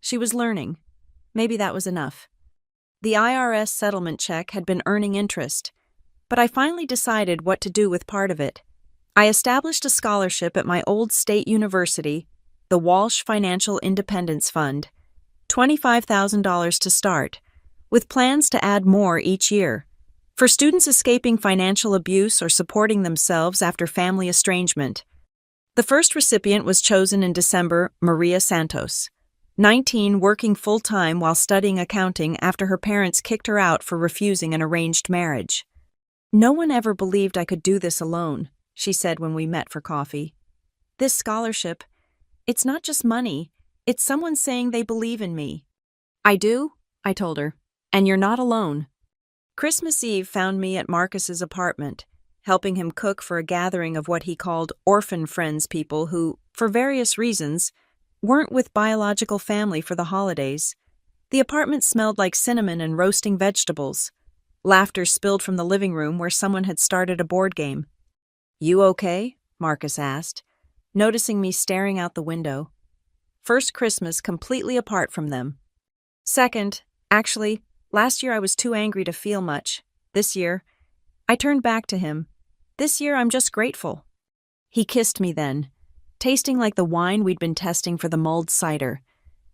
She was learning. Maybe that was enough. The IRS settlement check had been earning interest, but I finally decided what to do with part of it. I established a scholarship at my old state university, the Walsh Financial Independence Fund, $25,000 to start, with plans to add more each year, for students escaping financial abuse or supporting themselves after family estrangement. The first recipient was chosen in December, Maria Santos, 19, working full-time while studying accounting after her parents kicked her out for refusing an arranged marriage. No one ever believed I could do this alone, she said when we met for coffee. This scholarship, it's not just money, it's someone saying they believe in me. I do, I told her, and you're not alone. Christmas Eve found me at Marcus's apartment, helping him cook for a gathering of what he called orphan friends, people who, for various reasons, weren't with biological family for the holidays. The apartment smelled like cinnamon and roasting vegetables. Laughter spilled from the living room where someone had started a board game. "You okay?" Marcus asked, noticing me staring out the window. First Christmas completely apart from them. Second, actually, last year I was too angry to feel much. This year, I turned back to him. This year I'm just grateful. He kissed me then, tasting like the wine we'd been testing for the mulled cider.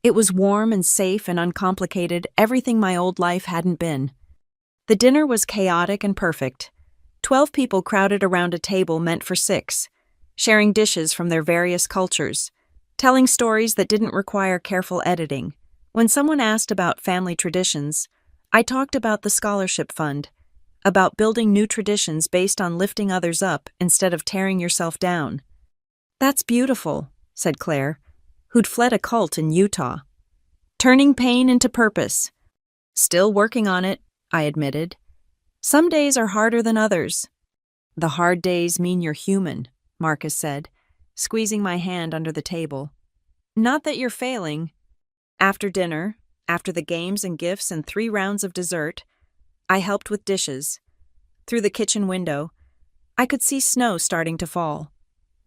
It was warm and safe and uncomplicated, everything my old life hadn't been. The dinner was chaotic and perfect. 12 people crowded around a table meant for 6, sharing dishes from their various cultures, telling stories that didn't require careful editing. When someone asked about family traditions, I talked about the scholarship fund, about building new traditions based on lifting others up instead of tearing yourself down. "That's beautiful," said Claire, who'd fled a cult in Utah. "Turning pain into purpose." "Still working on it," I admitted. "Some days are harder than others." "The hard days mean you're human," Marcus said, squeezing my hand under the table. "Not that you're failing." After dinner, after the games and gifts and 3 rounds of dessert, I helped with dishes. Through the kitchen window, I could see snow starting to fall.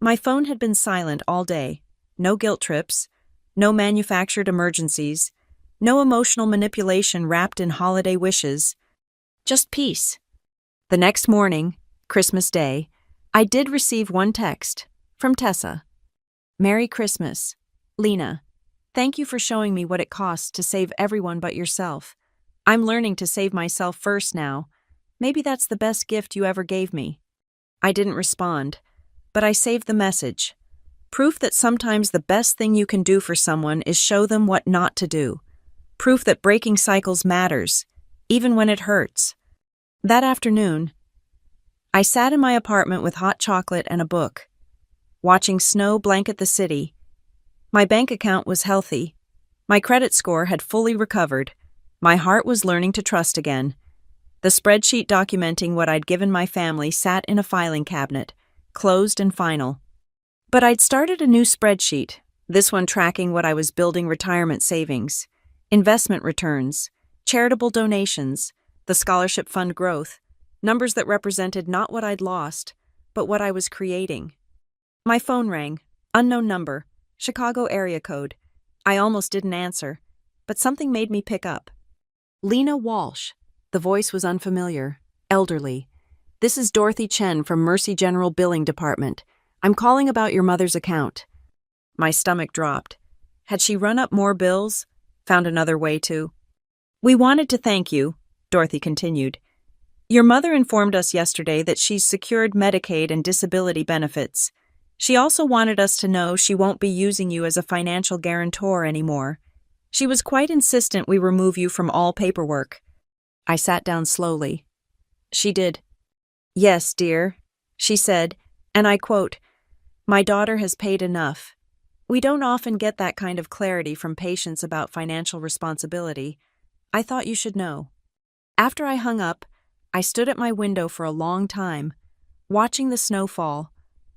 My phone had been silent all day. No guilt trips, no manufactured emergencies, no emotional manipulation wrapped in holiday wishes. Just peace. The next morning, Christmas Day, I did receive one text from Tessa. "Merry Christmas. Lena, thank you for showing me what it costs to save everyone but yourself. I'm learning to save myself first now. Maybe that's the best gift you ever gave me." I didn't respond, but I saved the message. Proof that sometimes the best thing you can do for someone is show them what not to do. Proof that breaking cycles matters, even when it hurts. That afternoon, I sat in my apartment with hot chocolate and a book, watching snow blanket the city. My bank account was healthy. My credit score had fully recovered. My heart was learning to trust again. The spreadsheet documenting what I'd given my family sat in a filing cabinet, closed and final. But I'd started a new spreadsheet, this one tracking what I was building: retirement savings, investment returns, charitable donations, the scholarship fund growth, numbers that represented not what I'd lost, but what I was creating. My phone rang, unknown number, Chicago area code. I almost didn't answer, but something made me pick up. "Lena Walsh." The voice was unfamiliar, elderly. "This is Dorothy Chen from Mercy General Billing Department. I'm calling about your mother's account." My stomach dropped. Had she run up more bills? Found another way to? "We wanted to thank you," Dorothy continued. "Your mother informed us yesterday that she's secured Medicaid and disability benefits. She also wanted us to know she won't be using you as a financial guarantor anymore. She was quite insistent we remove you from all paperwork." I sat down slowly. She did. "Yes, dear," she said, and I quote, "My daughter has paid enough." We don't often get that kind of clarity from patients about financial responsibility. I thought you should know. After I hung up, I stood at my window for a long time, watching the snow fall.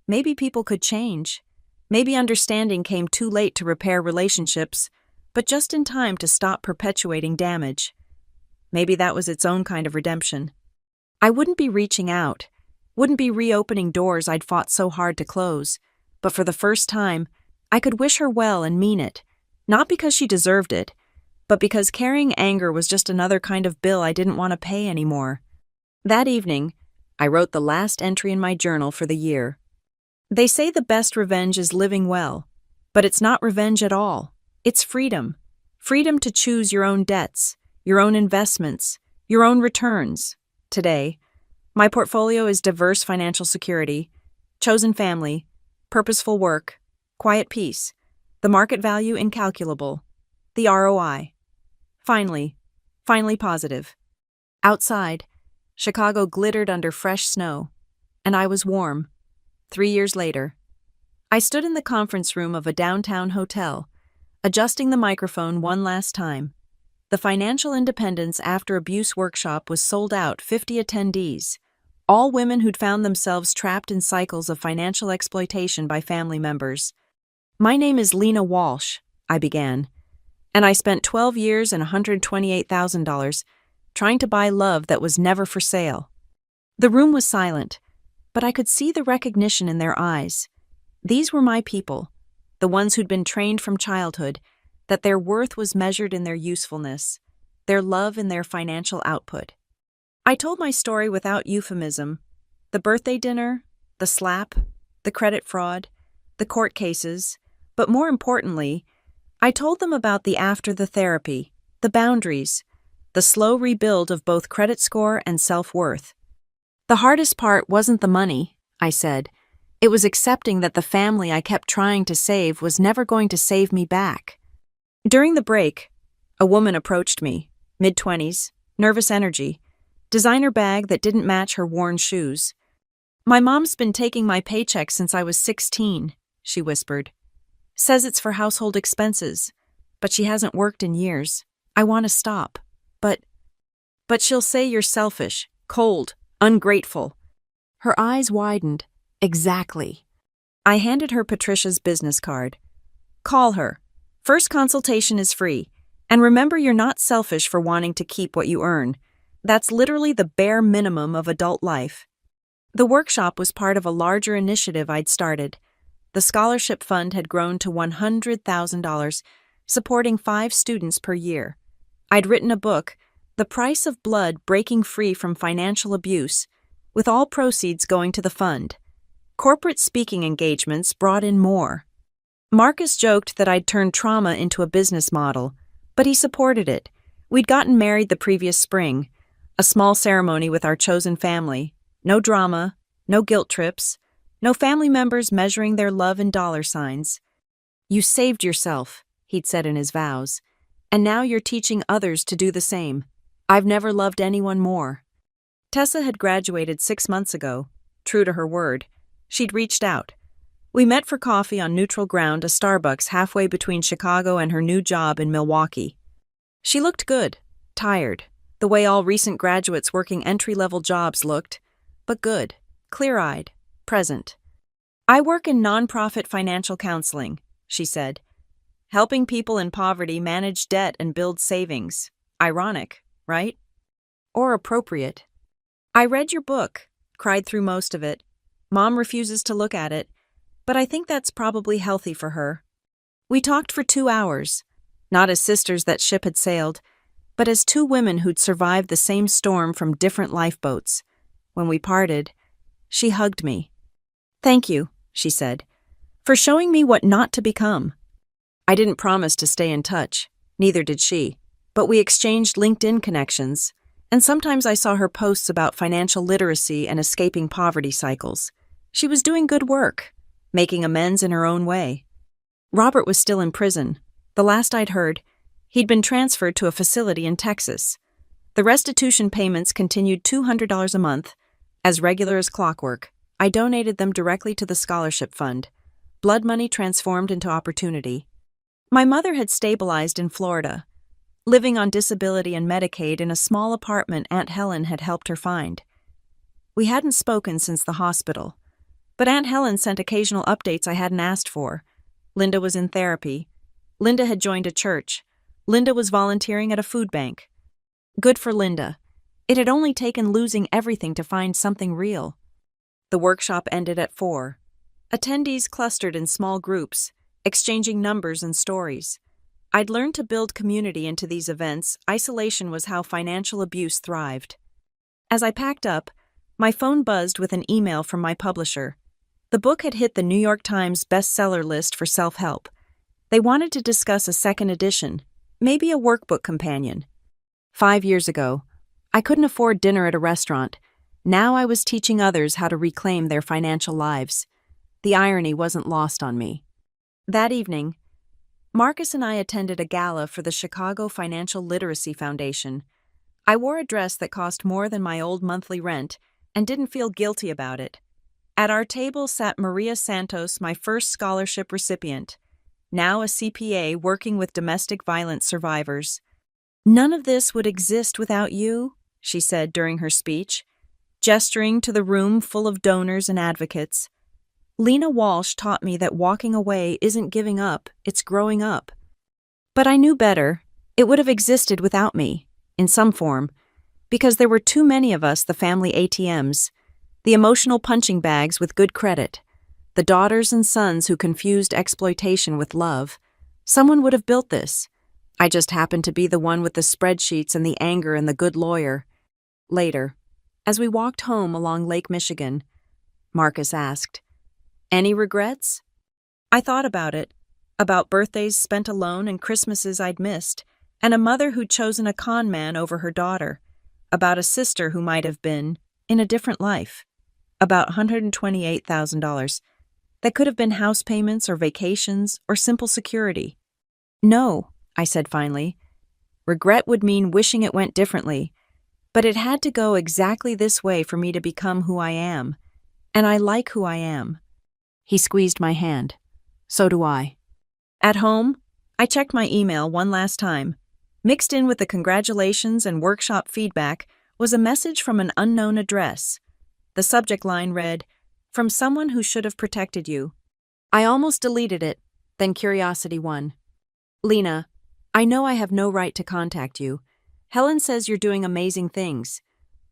Maybe people could change. Maybe understanding came too late to repair relationships, but just in time to stop perpetuating damage. Maybe that was its own kind of redemption. I wouldn't be reaching out, wouldn't be reopening doors I'd fought so hard to close, but for the first time, I could wish her well and mean it, not because she deserved it, but because carrying anger was just another kind of bill I didn't want to pay anymore. That evening, I wrote the last entry in my journal for the year. They say the best revenge is living well, but it's not revenge at all. It's freedom. Freedom to choose your own debts, your own investments, your own returns. Today, my portfolio is diverse financial security, chosen family, purposeful work, quiet peace, the market value incalculable, the ROI. Finally positive. Outside, Chicago glittered under fresh snow, and I was warm. 3 years later, I stood in the conference room of a downtown hotel, adjusting the microphone one last time. The Financial Independence After Abuse workshop was sold out, 50 attendees, all women who'd found themselves trapped in cycles of financial exploitation by family members. My name is Lena Walsh, I began, and I spent 12 years and $128,000 trying to buy love that was never for sale. The room was silent, but I could see the recognition in their eyes. These were my people, the ones who'd been trained from childhood that their worth was measured in their usefulness, their love in their financial output. I told my story without euphemism: the birthday dinner, the slap, the credit fraud, the court cases, but more importantly, I told them about the after the therapy, the boundaries, the slow rebuild of both credit score and self-worth. The hardest part wasn't the money, I said. It was accepting that the family I kept trying to save was never going to save me back. During the break, a woman approached me, mid-20s, nervous energy, designer bag that didn't match her worn shoes. "My mom's been taking my paycheck since I was 16, she whispered. "Says it's for household expenses, but she hasn't worked in years. I want to stop. But she'll say you're selfish, cold, ungrateful." Her eyes widened. Exactly. I handed her Patricia's business card. "Call her. First consultation is free. And remember, you're not selfish for wanting to keep what you earn. That's literally the bare minimum of adult life." The workshop was part of a larger initiative I'd started. The scholarship fund had grown to $100,000, supporting 5 students per year. I'd written a book, The Price of Blood: Breaking Free from Financial Abuse, with all proceeds going to the fund. Corporate speaking engagements brought in more. Marcus joked that I'd turned trauma into a business model, but he supported it. We'd gotten married the previous spring, a small ceremony with our chosen family. No drama, no guilt trips, no family members measuring their love in dollar signs. "You saved yourself," he'd said in his vows, "and now you're teaching others to do the same. I've never loved anyone more." Tessa had graduated 6 months ago. True to her word, she'd reached out. We met for coffee on neutral ground, a Starbucks halfway between Chicago and her new job in Milwaukee. She looked good, tired, the way all recent graduates working entry-level jobs looked, but good, clear-eyed, present. "I work in nonprofit financial counseling," she said, "helping people in poverty manage debt and build savings." Ironic, right? Or appropriate. "I read your book, cried through most of it. Mom refuses to look at it, but I think that's probably healthy for her." We talked for 2 hours, not as sisters that ship had sailed, but as 2 women who'd survived the same storm from different lifeboats. When we parted, she hugged me. "Thank you," she said, "for showing me what not to become." I didn't promise to stay in touch, neither did she, but we exchanged LinkedIn connections, and sometimes I saw her posts about financial literacy and escaping poverty cycles. She was doing good work, making amends in her own way. Robert was still in prison. The last I'd heard, he'd been transferred to a facility in Texas. The restitution payments continued $200 a month, as regular as clockwork. I donated them directly to the scholarship fund. Blood money transformed into opportunity. My mother had stabilized in Florida, living on disability and Medicaid in a small apartment Aunt Helen had helped her find. We hadn't spoken since the hospital, but Aunt Helen sent occasional updates I hadn't asked for. Linda was in therapy. Linda had joined a church. Linda was volunteering at a food bank. Good for Linda. It had only taken losing everything to find something real. The workshop ended at 4. Attendees clustered in small groups, exchanging numbers and stories. I'd learned to build community into these events. Isolation was how financial abuse thrived. As I packed up, my phone buzzed with an email from my publisher. The book had hit the New York Times bestseller list for self-help. They wanted to discuss a second edition, maybe a workbook companion. 5 years ago, I couldn't afford dinner at a restaurant. Now I was teaching others how to reclaim their financial lives. The irony wasn't lost on me. That evening, Marcus and I attended a gala for the Chicago Financial Literacy Foundation. I wore a dress that cost more than my old monthly rent and didn't feel guilty about it. At our table sat Maria Santos, my first scholarship recipient, now a CPA working with domestic violence survivors. "None of this would exist without you," she said during her speech, gesturing to the room full of donors and advocates. Lena Walsh taught me that walking away isn't giving up, it's growing up. But I knew better. It would have existed without me, in some form, because there were too many of us, the family ATMs, the emotional punching bags with good credit, the daughters and sons who confused exploitation with love. Someone would have built this. I just happened to be the one with the spreadsheets and the anger and the good lawyer. Later, as we walked home along Lake Michigan, Marcus asked, "Any regrets?" I thought about it, about birthdays spent alone and Christmases I'd missed, and a mother who'd chosen a con man over her daughter, about a sister who might have been, in a different life, about $128,000. That could have been house payments or vacations or simple security. "No," I said finally. "Regret would mean wishing it went differently, but it had to go exactly this way for me to become who I am, and I like who I am." He squeezed my hand. "So do I." At home, I checked my email one last time. Mixed in with the congratulations and workshop feedback was a message from an unknown address. The subject line read, "From someone who should have protected you." I almost deleted it, then curiosity won. "Lena, I know I have no right to contact you. Helen says you're doing amazing things.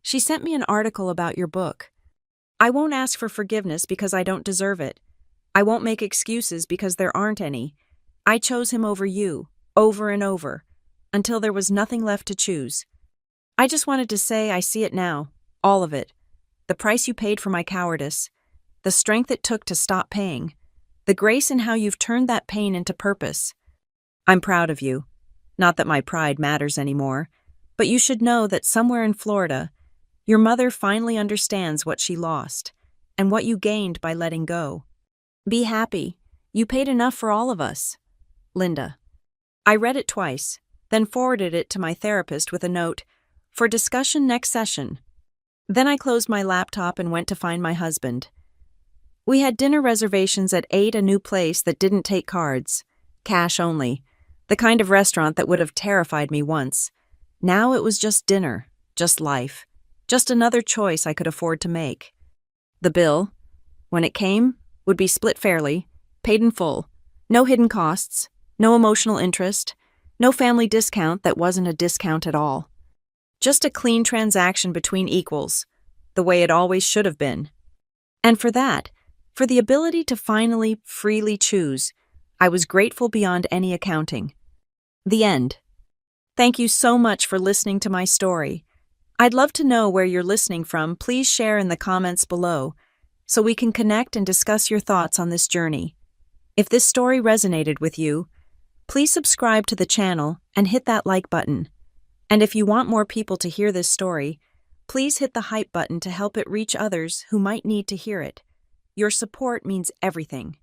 She sent me an article about your book. I won't ask for forgiveness because I don't deserve it. I won't make excuses because there aren't any. I chose him over you, over and over, until there was nothing left to choose. I just wanted to say I see it now, all of it. The price you paid for my cowardice, the strength it took to stop paying, the grace in how you've turned that pain into purpose. I'm proud of you. Not that my pride matters anymore, but you should know that somewhere in Florida, your mother finally understands what she lost and what you gained by letting go. Be happy. You paid enough for all of us. Linda." I read it twice, then forwarded it to my therapist with a note, "For discussion next session." Then I closed my laptop and went to find my husband. We had dinner reservations at 8, a new place that didn't take cards, cash only, the kind of restaurant that would have terrified me once. Now it was just dinner, just life, just another choice I could afford to make. The bill, when it came, would be split fairly, paid in full, no hidden costs, no emotional interest, no family discount that wasn't a discount at all. Just a clean transaction between equals, the way it always should have been. And for that, for the ability to finally, freely choose, I was grateful beyond any accounting. The end. Thank you so much for listening to my story. I'd love to know where you're listening from. Please share in the comments below so we can connect and discuss your thoughts on this journey. If this story resonated with you, please subscribe to the channel and hit that like button. And if you want more people to hear this story, please hit the hype button to help it reach others who might need to hear it. Your support means everything.